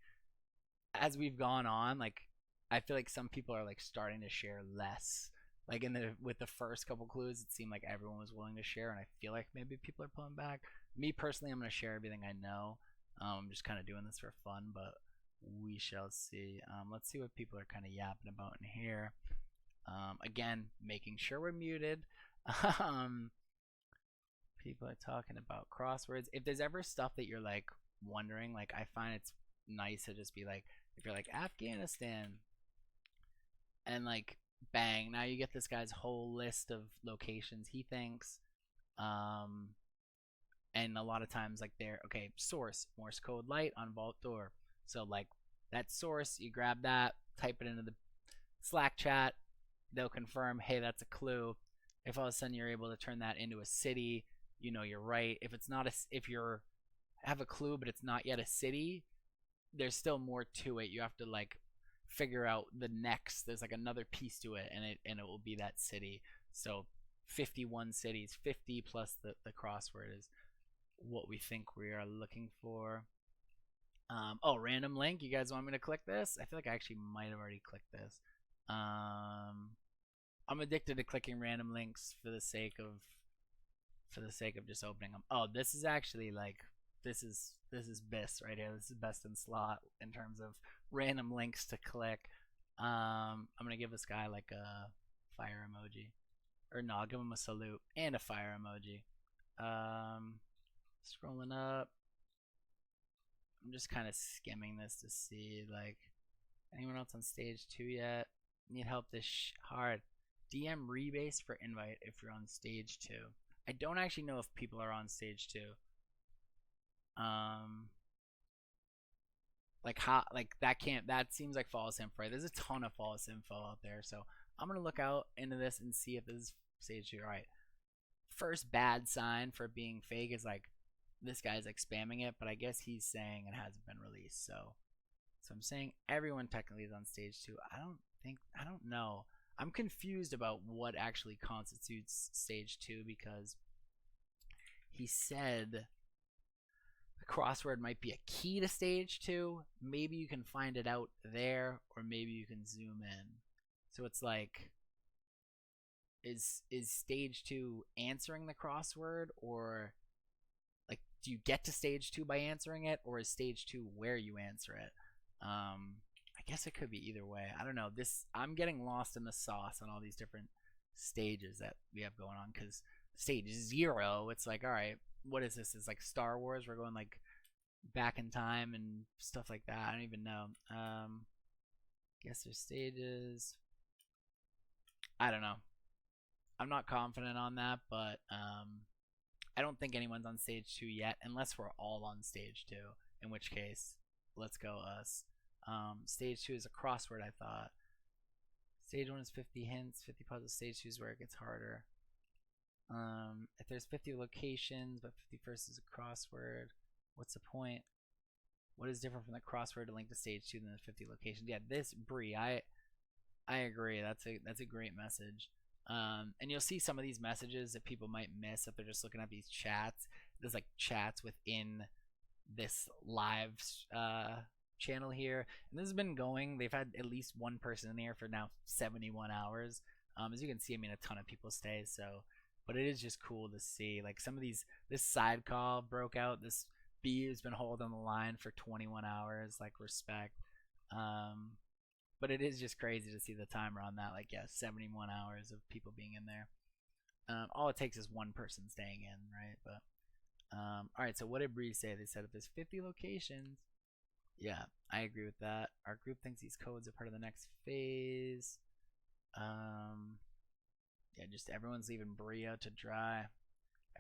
as we've gone on, like I feel like some people are like starting to share less. Like with the first couple clues, it seemed like everyone was willing to share, and I feel like maybe people are pulling back. Me personally, I'm gonna share everything I know. I'm just kind of doing this for fun, but we shall see. Let's see what people are kind of yapping about in here. Again, making sure we're muted. People are talking about crosswords. If there's ever stuff that you're like wondering, like I find it's nice to just be like, if you're like Afghanistan, and like bang, now you get this guy's whole list of locations he thinks. And a lot of times like they're okay, source Morse code light on vault door. So like that source, you grab that, type it into the Slack chat, they'll confirm, hey, that's a clue. If all of a sudden you're able to turn that into a city, you know you're right. If it's not if you're have a clue but it's not yet a city, there's still more to it. You have to like figure out the next. There's like another piece to it, and it will be that city. So 51 cities, 50 plus the crossword is what we think we are looking for. Oh, random link. You guys want me to click this? I feel like I actually might have already clicked this. I'm addicted to clicking random links for the sake of just opening them. Oh, this is actually like this is BIS right here. This is best in slot in terms of random links to click. I'm gonna give this guy like a fire emoji, or no, I'll give him a salute and a fire emoji. Scrolling up. I'm just kind of skimming this to see like anyone else on stage 2 yet. Need help this hard. DM rebase for invite if you're on stage 2. I don't actually know if people are on stage 2. Like how that seems like false info, right? There's a ton of false info out there, so I'm gonna look out into this and see if this is stage 2. All right. First bad sign for being fake is like this guy's like spamming it, but I guess he's saying it hasn't been released. So I'm saying everyone technically is on stage 2. I don't know. I'm confused about what actually constitutes stage 2 because he said the crossword might be a key to stage 2. Maybe you can find it out there, or maybe you can zoom in. So it's like, is stage 2 answering the crossword, or like do you get to stage 2 by answering it, or is stage 2 where you answer it? I guess it could be either way. I don't know. I'm getting lost in the sauce on all these different stages that we have going on, because stage 0, it's like, all right, what is this? It's like Star Wars. We're going like back in time and stuff like that. I don't even know. Guess there's stages. I don't know. I'm not confident on that, but I don't think anyone's on stage 2 yet, unless we're all on stage 2, in which case, let's go us. Stage 2 is a crossword, I thought. Stage 1 is 50 hints, 50 puzzles. Stage 2 is where it gets harder. If there's 50 locations, but 51st is a crossword, what's the point? What is different from the crossword to link to stage 2 than the 50 locations? Yeah, this Bree, I agree. That's a great message. And you'll see some of these messages that people might miss if they're just looking at these chats. There's like chats within this live channel here, and this has been going. They've had at least one person in here for now 71 hours. As you can see, I mean, a ton of people stay. So, but it is just cool to see like some of these. This side call broke out. This B has been holding the line for 21 hours. Like, respect. But it is just crazy to see the timer on that. Like, yeah, 71 hours of people being in there. All it takes is one person staying in, right? But all right. So what did Bree say? They said if there's 50 locations. Yeah, I agree with that. Our group thinks these codes are part of the next phase. Yeah, just everyone's leaving Bree out to dry.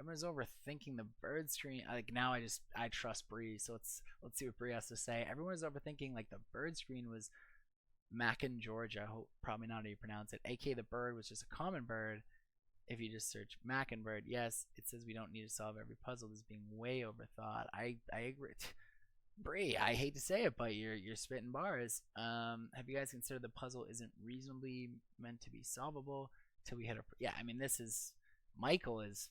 Everyone's overthinking the bird screen. Like, now I trust Bree. So let's see what Bree has to say. Everyone's overthinking like the bird screen was Mackin, Georgia. I hope probably not how you pronounce it. AK the bird was just a common bird. If you just search Mackin bird, yes, it says we don't need to solve every puzzle. This is being way overthought. I agree. Bree, I hate to say it, but you're spitting bars. Have you guys considered the puzzle isn't reasonably meant to be solvable till we hit a? Yeah, I mean this is Michael is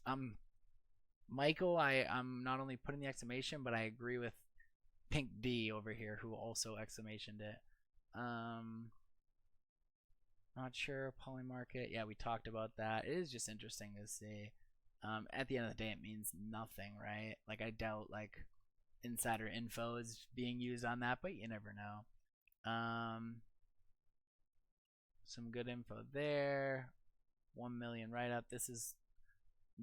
Michael. I'm not only putting the exclamation, but I agree with Pink D over here who also exclamationed it. Not sure Polymarket. Yeah, we talked about that. It is just interesting to see. At the end of the day, it means nothing, right? Like I doubt like insider info is being used on that, but you never know. Some good info there. 1 million write up. This is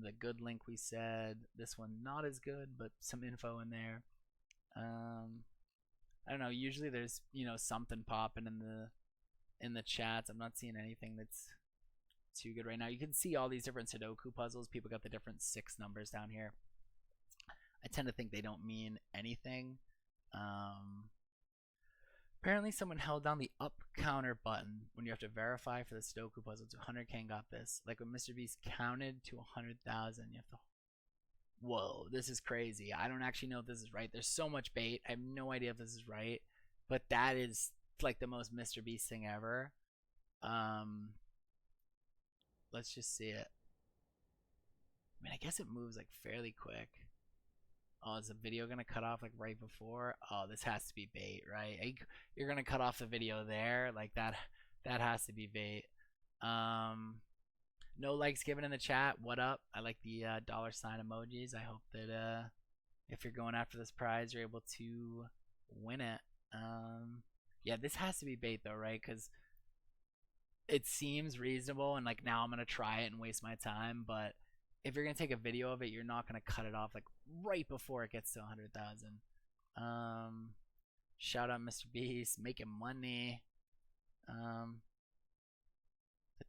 the good link we said. This one not as good, but some info in there. I don't know. Usually there's something popping in the chats. I'm not seeing anything that's too good right now. You can see all these different Sudoku puzzles. People got the different 6 numbers down here. I tend to think they don't mean anything. Apparently someone held down the up counter button when you have to verify for the Sudoku puzzle to 100k and got this. Like when Mr. Beast counted to 100,000, you have to... Whoa, this is crazy. I don't actually know if this is right. There's so much bait. I have no idea if this is right. But that is like the most Mr. Beast thing ever. Let's just see it. I mean, I guess it moves like fairly quick. Oh, is the video gonna cut off like right before? Oh, this has to be bait, right? You're gonna cut off the video there, like that. That has to be bait. No likes given in the chat. What up? I like the dollar sign emojis. I hope that if you're going after this prize, you're able to win it. Yeah, this has to be bait though, right? Because it seems reasonable, and like now I'm gonna try it and waste my time, but if you're gonna take a video of it, you're not gonna cut it off like right before it gets to 100,000. Shout out Mr. Beast, making money. The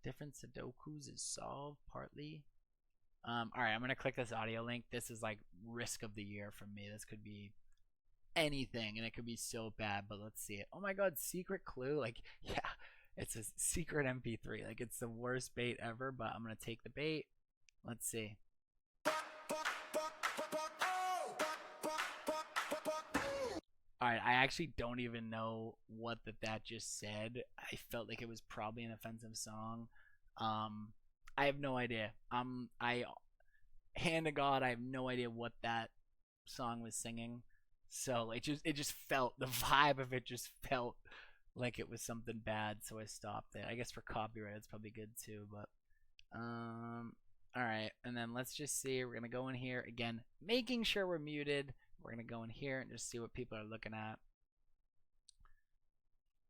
different Sudokus is solved partly. Alright, I'm gonna click this audio link. This is like risk of the year for me. This could be anything and it could be so bad, but let's see it. Oh my god, secret clue. Like, yeah, it's a secret MP3. Like, it's the worst bait ever, but I'm gonna take the bait. Let's see. Alright, I actually don't even know what that just said. I felt like it was probably an offensive song. I have no idea. Hand to God, I have no idea what that song was singing. So it just felt, the vibe of it just felt like it was something bad, so I stopped it. I guess for copyright it's probably good too, but alright, and then let's just see. We're gonna go in here again, making sure we're muted. We're gonna go in here and just see what people are looking at.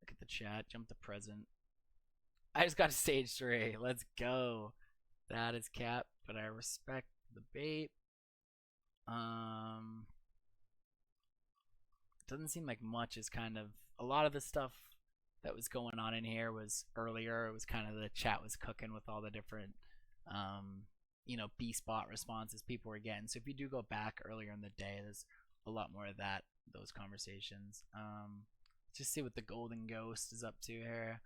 Look at the chat. Jump to present. I just got stage 3. Let's go. That is cap, but I respect the bait. Doesn't seem like much is kind of... A lot of the stuff that was going on in here was earlier. It was kind of the chat was cooking with all the different B-spot responses people were getting. So if you do go back earlier in the day, there's a lot more of that, those conversations. Just see what the Golden Ghost is up to here.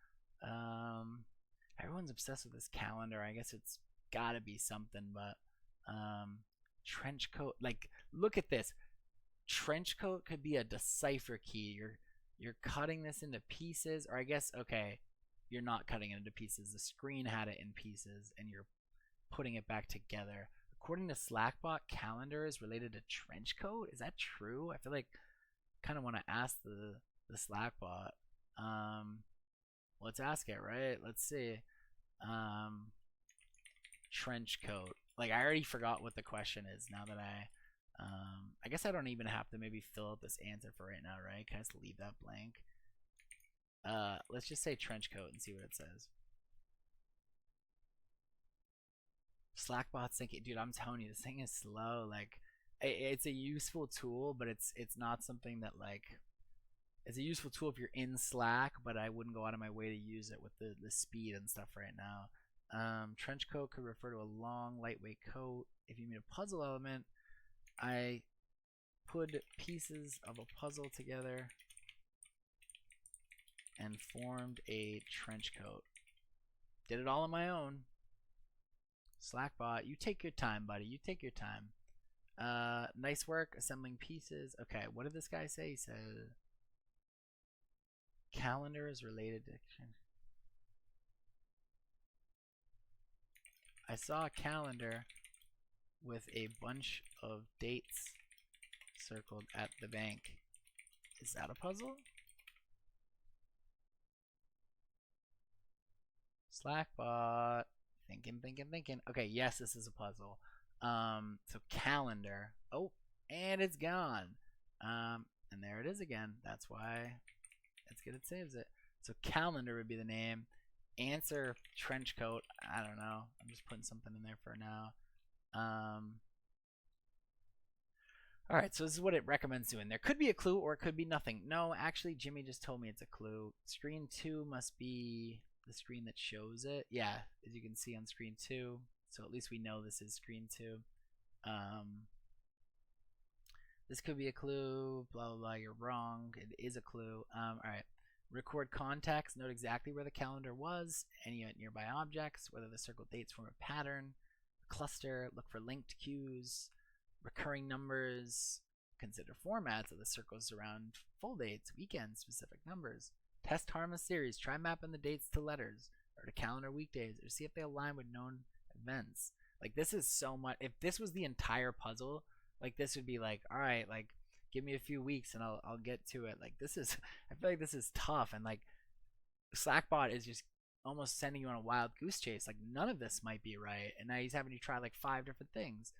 Everyone's obsessed with this calendar. I guess it's gotta be something, but trench coat, like, look at this. Trench coat could be a decipher key. You're cutting this into pieces, or I guess, okay, you're not cutting it into pieces. The screen had it in pieces, and you're putting it back together. According to Slackbot, calendar is related to trench coat. Is that true? I feel like I kind of want to ask the Slackbot. Let's ask it, right? Let's see. Trench coat. Like, I already forgot what the question is now that I guess I don't even have to maybe fill out this answer for right now, right? Can I just leave that blank? Let's just say trench coat and see what it says. Slackbot's thinking, dude, I'm telling you, this thing is slow. Like, it's a useful tool, but it's not something that, like, it's a useful tool if you're in Slack, but I wouldn't go out of my way to use it with the speed and stuff right now. Trench coat could refer to a long, lightweight coat. If you mean a puzzle element, I put pieces of a puzzle together and formed a trench coat. Did it all on my own. Slackbot, you take your time, buddy. You take your time. Nice work assembling pieces. Okay, what did this guy say? He said calendar is related to. I saw a calendar with a bunch of dates circled at the bank. Is that a puzzle? Slackbot. Thinking. Okay, yes, this is a puzzle. So calendar. Oh, and it's gone. And there it is again. That's why it's good it saves it. So calendar would be the name. Answer trench coat. I don't know. I'm just putting something in there for now. Alright, so this is what it recommends doing. There could be a clue or it could be nothing. No, actually, Jimmy just told me it's a clue. Screen 2 must be the screen that shows it. Yeah, as you can see on screen 2. So at least we know this is screen 2. This could be a clue. Blah, blah, blah. You're wrong. It is a clue. Alright. Record context. Note exactly where the calendar was. Any nearby objects. Whether the circled dates form a pattern. A cluster. Look for linked cues. Recurring numbers. Consider formats of the circles around full dates, weekends, specific numbers. Test harmless series. Try mapping the dates to letters or to calendar weekdays, or see if they align with known events. Like, this is so much. If this was the entire puzzle, like, this would be like, all right, like, give me a few weeks and I'll get to it. Like, this is, I feel like this is tough, and like, Slackbot is just almost sending you on a wild goose chase. Like, none of this might be right, and now he's having you try like 5 different things.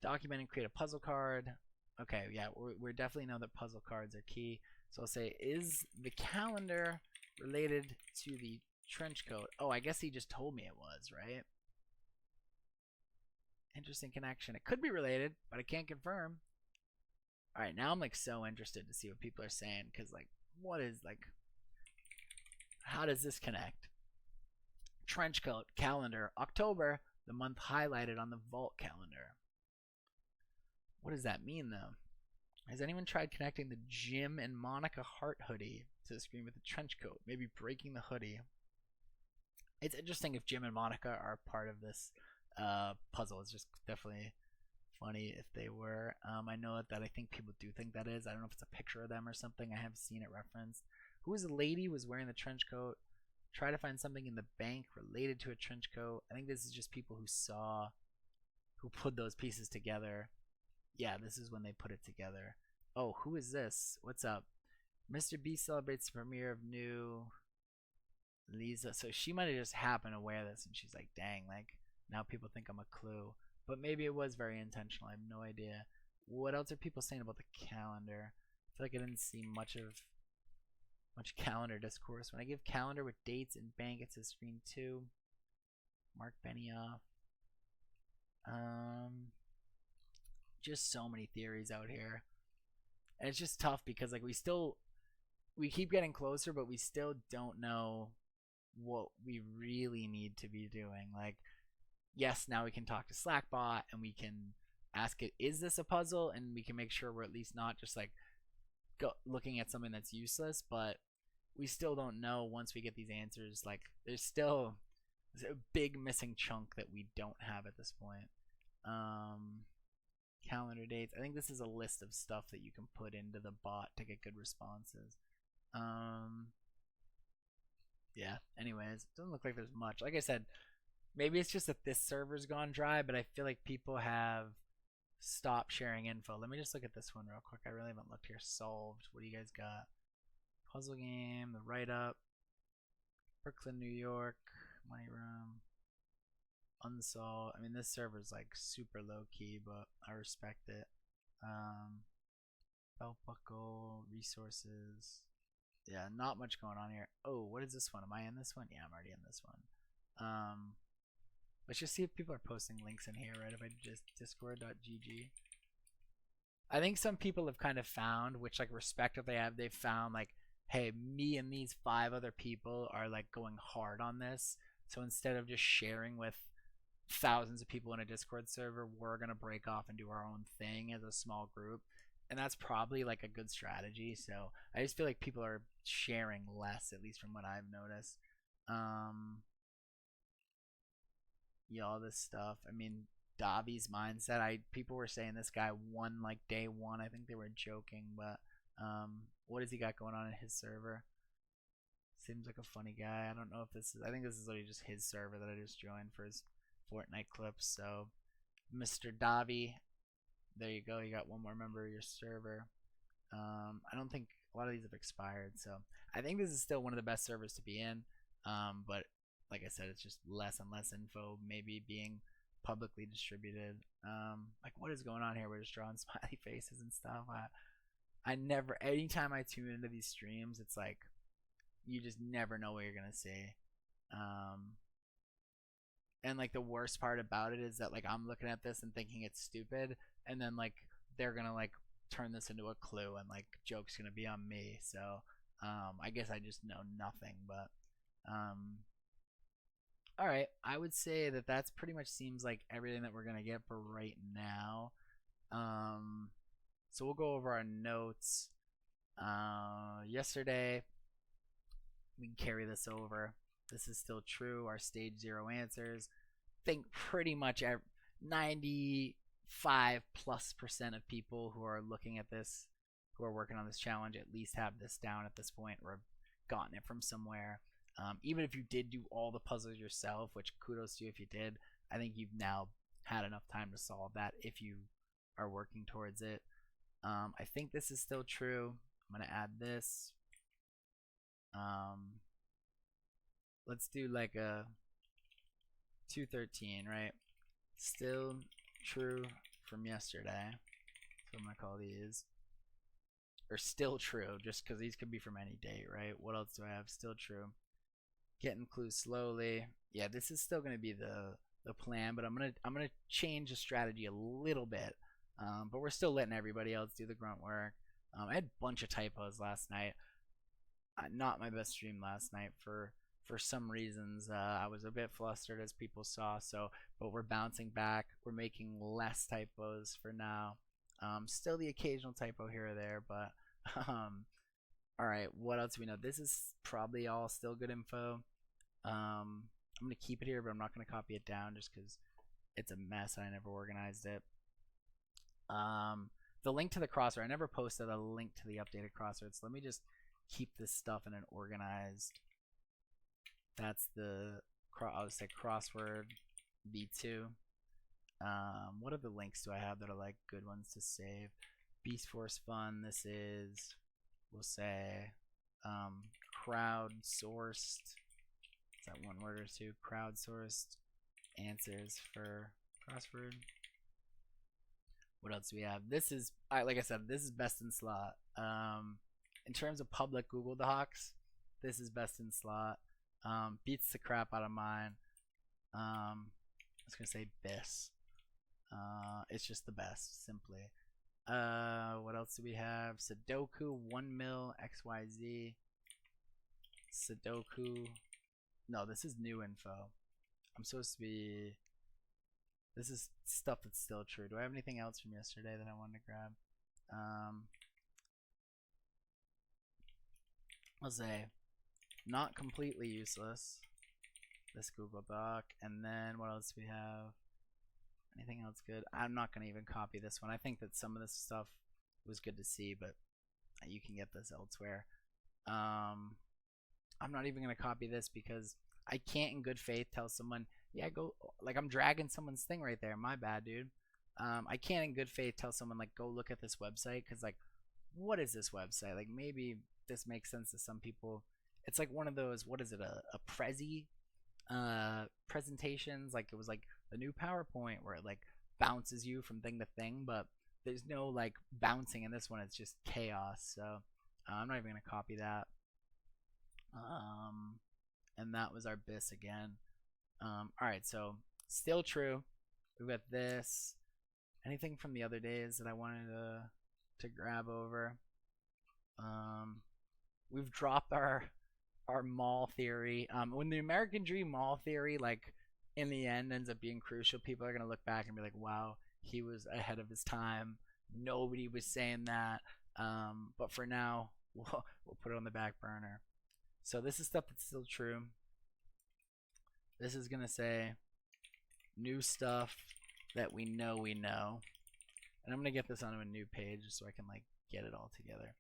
Document and create a puzzle card. Okay, yeah, we definitely know that puzzle cards are key. So I'll say, is the calendar related to the trench coat? Oh, I guess he just told me it was, right? Interesting connection. It could be related, but I can't confirm. All right, now I'm like so interested to see what people are saying, because like, what is like, how does this connect? Trench coat, calendar, October, the month highlighted on the vault calendar. What does that mean, though? Has anyone tried connecting the Jim and Monica Hart hoodie to the screen with a trench coat? Maybe breaking the hoodie. It's interesting if Jim and Monica are part of this puzzle. It's just definitely funny if they were. I know that I think people do think that is. I don't know if it's a picture of them or something. I have seen it referenced. Who was the lady who was wearing the trench coat? Try to find something in the bank related to a trench coat. I think this is just people who put those pieces together. Yeah, this is when they put it together. Oh, who is this? What's up? Mr. B celebrates the premiere of new Lisa. So she might have just happened to wear this, and she's like, dang, like, now people think I'm a clue. But maybe it was very intentional. I have no idea. What else are people saying about the calendar? I feel like I didn't see much calendar discourse. When I give calendar with dates and bank, it says screen 2. Mark Benioff. Just so many theories out here, and it's just tough because like we keep getting closer, but we still don't know what we really need to be doing. Like, yes, now we can talk to Slackbot and we can ask it, is this a puzzle, and we can make sure we're at least not just like looking at something that's useless. But we still don't know once we get these answers. Like, there's still a big missing chunk that we don't have at this point. Calendar dates. I think this is a list of stuff that you can put into the bot to get good responses. Yeah, anyways, doesn't look like there's much. Like I said, maybe it's just that this server's gone dry, but I feel like people have stopped sharing info. Let me just look at this one real quick. I really haven't looked here. Solved. What do you guys got? Puzzle game, the write-up, Brooklyn, New York, money room. Unsolved. I mean, this server's like super low key, but I respect it. Belt buckle, resources. Yeah, not much going on here. Oh, what is this one? Am I in this one? Yeah, I'm already in this one. Let's just see if people are posting links in here, right? If I just discord.gg. I think some people have kind of found, which like respect if they have, they've found like, hey, me and these 5 other people are like going hard on this. So instead of just sharing with thousands of people in a Discord server, we're gonna break off and do our own thing as a small group, and that's probably like a good strategy. So I just feel like people are sharing less, at least from what I've noticed. Yeah, all this stuff. I mean, Davi's mindset. People were saying this guy won like day one. I think they were joking, but what has he got going on in his server? Seems like a funny guy. I don't know if this is. I think this is literally just his server that I just joined for his Fortnite clips. So, Mr. Davi, there you go. You got one more member of your server. I don't think a lot of these have expired, so I think this is still one of the best servers to be in. But like I said, it's just less and less info maybe being publicly distributed. Like what is going on here? We're just drawing smiley faces and stuff. I never. Anytime I tune into these streams, it's like you just never know what you're gonna see. And like the worst part about it is that like I'm looking at this and thinking it's stupid, and then like they're gonna like turn this into a clue and like joke's gonna be on me. So I guess I just know nothing. But all right, I would say that that's pretty much seems like everything that we're gonna get for right now. So we'll go over our notes. Yesterday we can carry this over. This is still true. Our stage 0 answers. I think pretty much 95+% of people who are looking at this, who are working on this challenge, at least have this down at this point or have gotten it from somewhere. Even if you did do all the puzzles yourself, which kudos to you if you did, I think you've now had enough time to solve that if you are working towards it. I think this is still true. I'm going to add this. Let's do like a 213, right? Still true from yesterday. So I'm gonna call these, or still true, just because these could be from any date, right? What else do I have? Still true. Getting clues slowly. Yeah, this is still gonna be the plan, but I'm gonna change the strategy a little bit. But we're still letting everybody else do the grunt work. I had a bunch of typos last night. Not my best stream last night for some reasons. I was a bit flustered, as people saw. So, but we're bouncing back. We're making less typos for now. Still the occasional typo here or there, but all right. What else do we know? This is probably all still good info. I'm gonna keep it here, but I'm not gonna copy it down just because it's a mess and I never organized it. The link to the crossword. I never posted a link to the updated crossword. So let me just keep this stuff in an organized. That's the I would say crossword B2. What other links do I have that are like good ones to save? Beast Force Fun. This is, we'll say, crowdsourced. Is that one word or two? Crowdsourced answers for crossword. What else do we have? This is, like I said, this is best in slot. In terms of public Google Docs, this is best in slot. Beats the crap out of mine. I was gonna say BIS. It's just the best, simply. What else do we have? Sudoku, 1 mil, XYZ. Sudoku. No, this is new info. I'm supposed to be. This is stuff that's still true. Do I have anything else from yesterday that I wanted to grab? I'll say not completely useless. This Google Doc. And then what else do we have? Anything else good? I'm not going to even copy this one. I think that some of this stuff was good to see, but you can get this elsewhere. I'm not even going to copy this because I can't in good faith tell someone, yeah, go, like I'm dragging someone's thing right there. My bad, dude. I can't in good faith tell someone like, go look at this website, because like, what is this website? Like maybe this makes sense to some people. It's like one of those, what is it, a Prezi presentations. Like it was like the new PowerPoint where it like bounces you from thing to thing, but there's no like bouncing in this one. It's just chaos. So I'm not even gonna copy that. And that was our BIS again. Alright, so still true. We've got this. Anything from the other days that I wanted to grab over? We've dropped our mall theory. When the American Dream mall theory, like in the end, ends up being crucial, people are gonna look back and be like, "Wow, he was ahead of his time. Nobody was saying that." But for now, we'll put it on the back burner. So this is stuff that's still true. This is gonna say new stuff that we know we know. And I'm gonna get this onto a new page so I can like get it all together.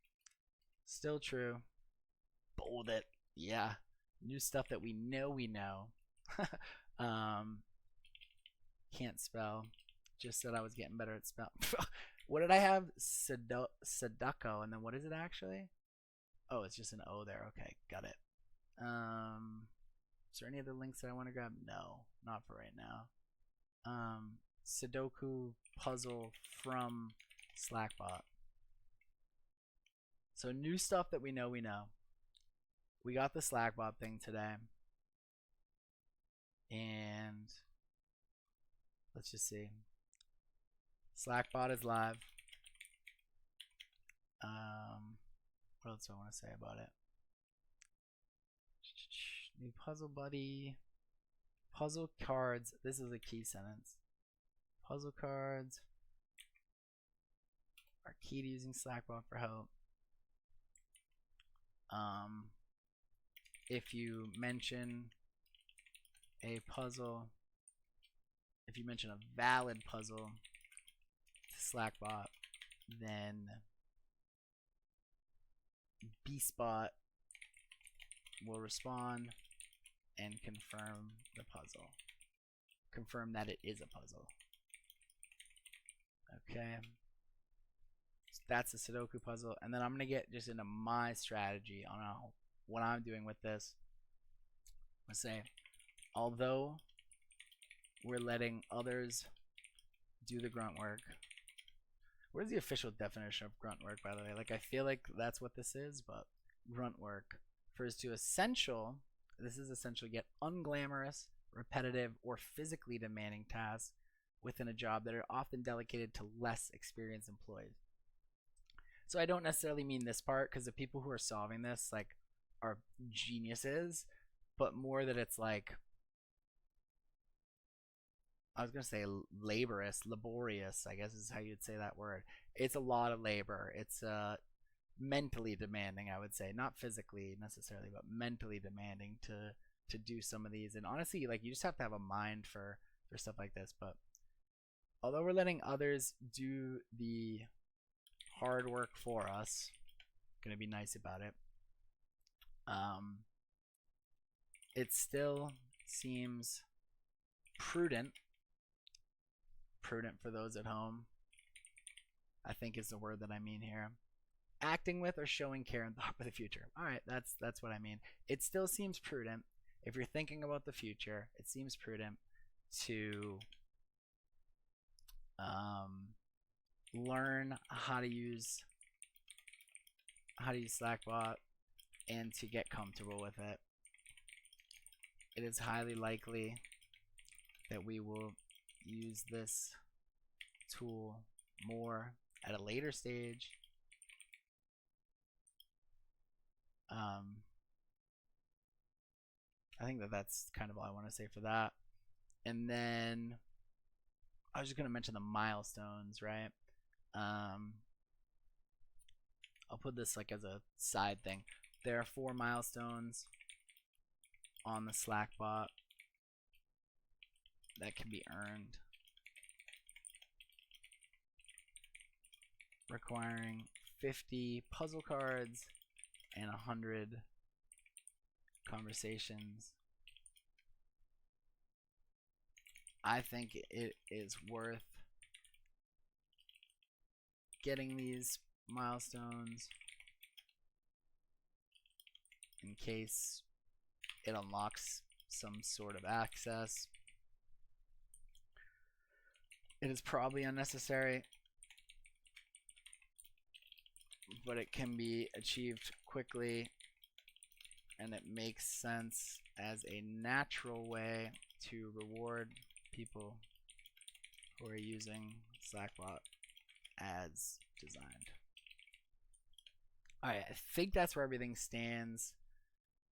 Still true. Bold it. Yeah. New stuff that we know we know. Can't spell. Just said I was getting better at spell. What did I have? Sudoku. And then what is it actually? Oh, it's just an O there. Okay, got it. Is there any other links that I want to grab? No, not for right now. Sudoku puzzle from Slackbot. So new stuff that we know we know. We got the Slackbot thing today. And let's just see. Slackbot is live. What else do I want to say about it? New puzzle buddy. Puzzle cards. This is a key sentence. Puzzle cards are key to using Slackbot for help. If you mention a puzzle, if you mention a valid puzzle to Slackbot, then BSpot will respond and confirm the puzzle. Confirm that it is a puzzle. Okay. So that's the Sudoku puzzle. And then I'm going to get just into my strategy on what I'm doing with this. I'm going to say, although we're letting others do the grunt work. Where's the official definition of grunt work, by the way? Like, I feel like that's what this is, but grunt work refers to essential, this is essential, yet unglamorous, repetitive, or physically demanding tasks within a job that are often delegated to less experienced employees. So I don't necessarily mean this part, because the people who are solving this like are geniuses, but more that it's like, I was going to say laborious, I guess is how you'd say that word. It's a lot of labor. It's mentally demanding, I would say. Not physically necessarily, but mentally demanding to do some of these. And honestly, like, you just have to have a mind for stuff like this. But although we're letting others do the hard work for us, going to be nice about it, it still seems prudent for those at home, I think is the word that I mean here. Acting with or showing care and thought for the future. All right, that's what I mean. It still seems prudent if you're thinking about the future. It seems prudent to learn how to use Slackbot and to get comfortable with it. It is highly likely that we will use this tool more at a later stage. I think that's kind of all I want to say for that. And then I was just going to mention the milestones, right? I'll put this like as a side thing. There are 4 milestones on the Slackbot that can be earned, requiring 50 puzzle cards and 100 conversations. I think it is worth getting these milestones in case it unlocks some sort of access. It is probably unnecessary, but it can be achieved quickly, and it makes sense as a natural way to reward people who are using Slackbot as designed. Alright, I think that's where everything stands.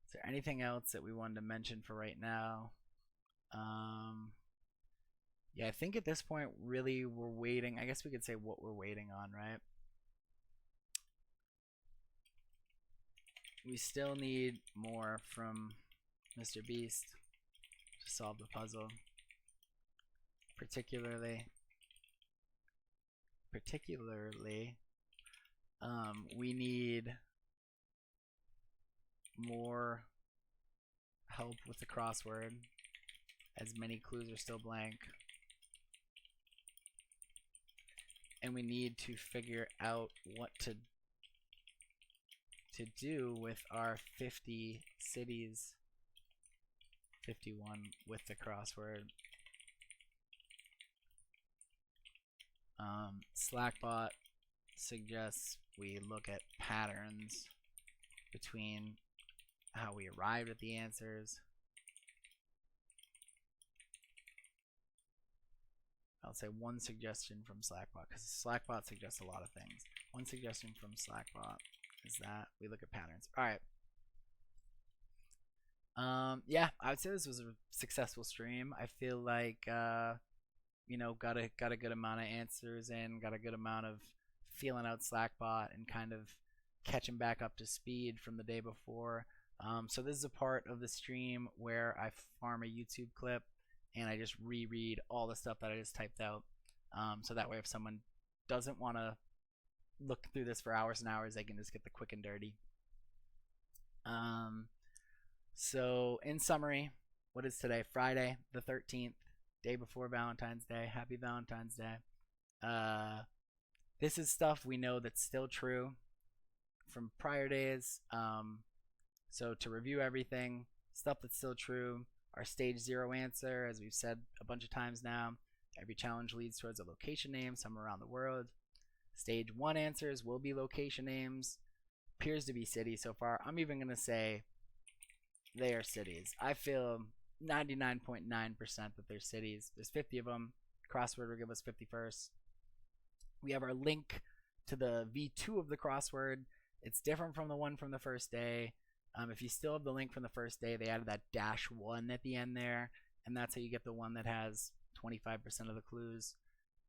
Is there anything else that we wanted to mention for right now? Yeah, I think at this point, really, we're waiting. I guess we could say what we're waiting on, right? We still need more from Mr. Beast to solve the puzzle. particularly, we need more help with the crossword, as many clues are still blank. And we need to figure out what to do with our 50 cities, 51 with the crossword. Slackbot suggests we look at patterns between how we arrived at the answers. I'll say one suggestion from Slackbot, because Slackbot suggests a lot of things. One suggestion from Slackbot is that we look at patterns. All right. Yeah, I would say this was a successful stream. I feel like you know, got a good amount of answers in, got a good amount of feeling out Slackbot and kind of catching back up to speed from the day before. So this is a part of the stream where I farm a YouTube clip and I just reread all the stuff that I just typed out. So that way if someone doesn't want to look through this for hours and hours, they can just get the quick and dirty. So in summary, what is today? Friday the 13th, day before Valentine's Day. Happy Valentine's Day. This is stuff we know that's still true from prior days. So to review everything, stuff that's still true, our stage 0 answer, as we've said a bunch of times now, every challenge leads towards a location name somewhere around the world. Stage 1 answers will be location names. Appears to be cities so far. I'm even going to say they are cities. I feel 99.9% that they're cities. There's 50 of them. Crossword will give us 51st. We have our link to the V2 of the crossword. It's different from the one from the first day. If you still have the link from the first day, they added that -1 at the end there, and that's how you get the one that has 25% of the clues.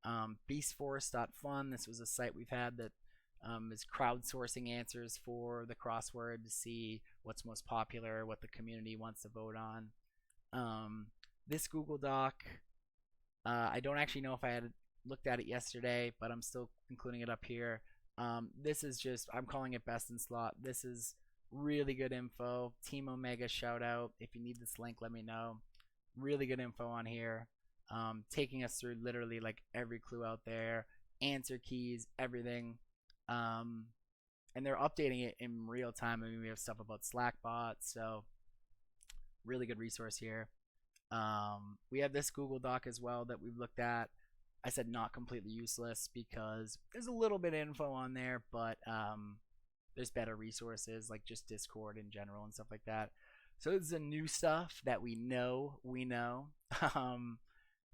Beastforce.fun, this was a site we've had that is crowdsourcing answers for the crossword to see what's most popular, what the community wants to vote on. This Google Doc, I don't actually know if I had looked at it yesterday, but I'm still including it up here. This is just, I'm calling it best in slot. This is really good info. Team Omega shout out. If you need this link, let me know. Really good info on here. Taking us through literally like every clue out there, answer keys, everything. And they're updating it in real time. I mean, we have stuff about Slackbot, so really good resource here. We have this Google Doc as well that we've looked at. I said not completely useless because there's a little bit of info on there, but there's better resources like just Discord in general and stuff like that. So this is the new stuff that we know.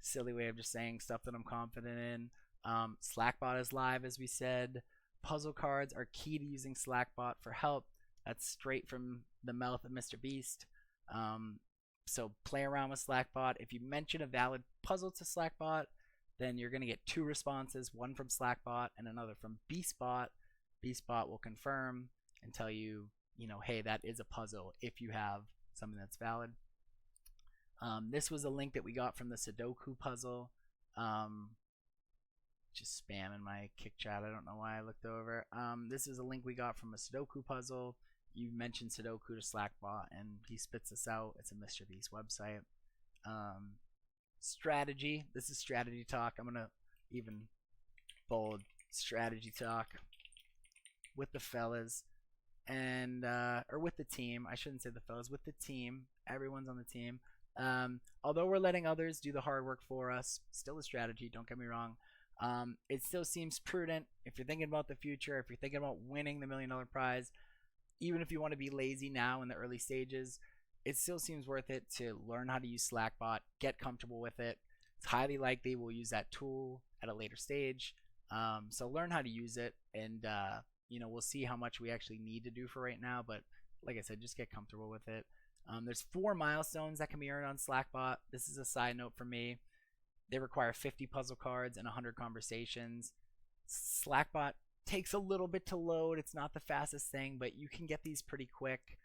Silly way of just saying stuff that I'm confident in. Slackbot is live, as we said. Puzzle cards are key to using Slackbot for help. That's straight from the mouth of Mr. Beast. So play around with Slackbot. If you mention a valid puzzle to Slackbot, then you're going to get 2 responses, one from Slackbot and another from Beastbot. Beastbot will confirm and tell you, hey, that is a puzzle if you have something that's valid. This was a link that we got from the Sudoku puzzle. Just spamming my kick chat. I don't know why I looked over. This is a link we got from a Sudoku puzzle. You mentioned Sudoku to Slackbot, and he spits this out. It's a Mr. Beast website. Strategy. This is strategy talk. I'm gonna even bold strategy talk with the fellas and or with the team. I shouldn't say the fellas. With the team. Everyone's on the team. Although we're letting others do the hard work for us, still a strategy. Don't get me wrong. It still seems prudent if you're thinking about the future, if you're thinking about winning the $1 million prize, even if you want to be lazy now in the early stages, it still seems worth it to learn how to use Slackbot, get comfortable with it. It's highly likely we'll use that tool at a later stage. So learn how to use it, and we'll see how much we actually need to do for right now. But like I said, just get comfortable with it. There's 4 milestones that can be earned on Slackbot. This is a side note for me. They require 50 puzzle cards and 100 conversations. Slackbot takes a little bit to load. It's not the fastest thing, but you can get these pretty quick.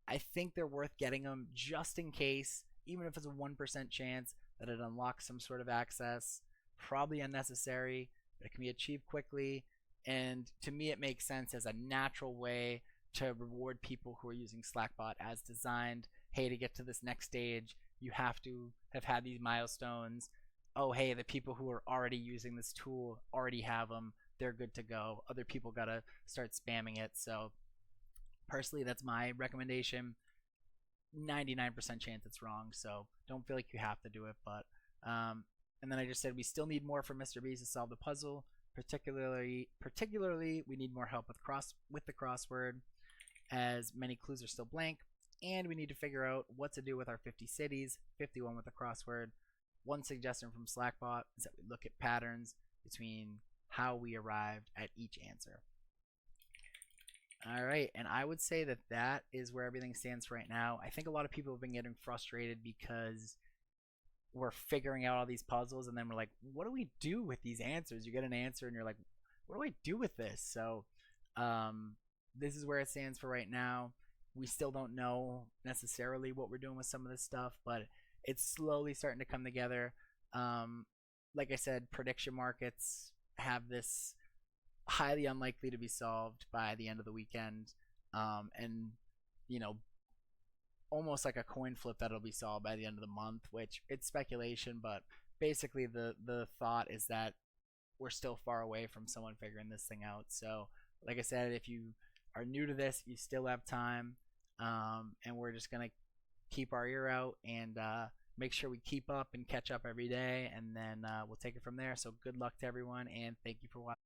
I think they're worth getting them just in case, even if it's a 1% chance. that it unlocks some sort of access. Probably unnecessary, but it can be achieved quickly. And to me, it makes sense as a natural way to reward people who are using Slackbot as designed. Hey, to get to this next stage, you have to have had these milestones. Oh, hey, the people who are already using this tool already have them. They're good to go. Other people gotta start spamming it. So personally, that's my recommendation. 99% chance it's wrong, so don't feel like you have to do it. But and then I just said we still need more from Mr. Beast to solve the puzzle. Particularly, we need more help with the crossword, as many clues are still blank, and we need to figure out what to do with our 50 cities, 51 with the crossword. One suggestion from Slackbot is that we look at patterns between how we arrived at each answer. All right, and I would say that that is where everything stands right now. I think a lot of people have been getting frustrated because we're figuring out all these puzzles, and then we're like, what do we do with these answers? You get an answer, and you're like, what do I do with this? So this is where it stands for right now. We still don't know necessarily what we're doing with some of this stuff, but it's slowly starting to come together. Like I said, prediction markets have this highly unlikely to be solved by the end of the weekend, and you know, almost like a coin flip that it'll be solved by the end of the month, which it's speculation, but basically the thought is that we're still far away from someone figuring this thing out. So like I said, if you are new to this, you still have time, and we're just gonna keep our ear out and make sure we keep up and catch up every day, and then we'll take it from there. So good luck to everyone, and thank you for watching.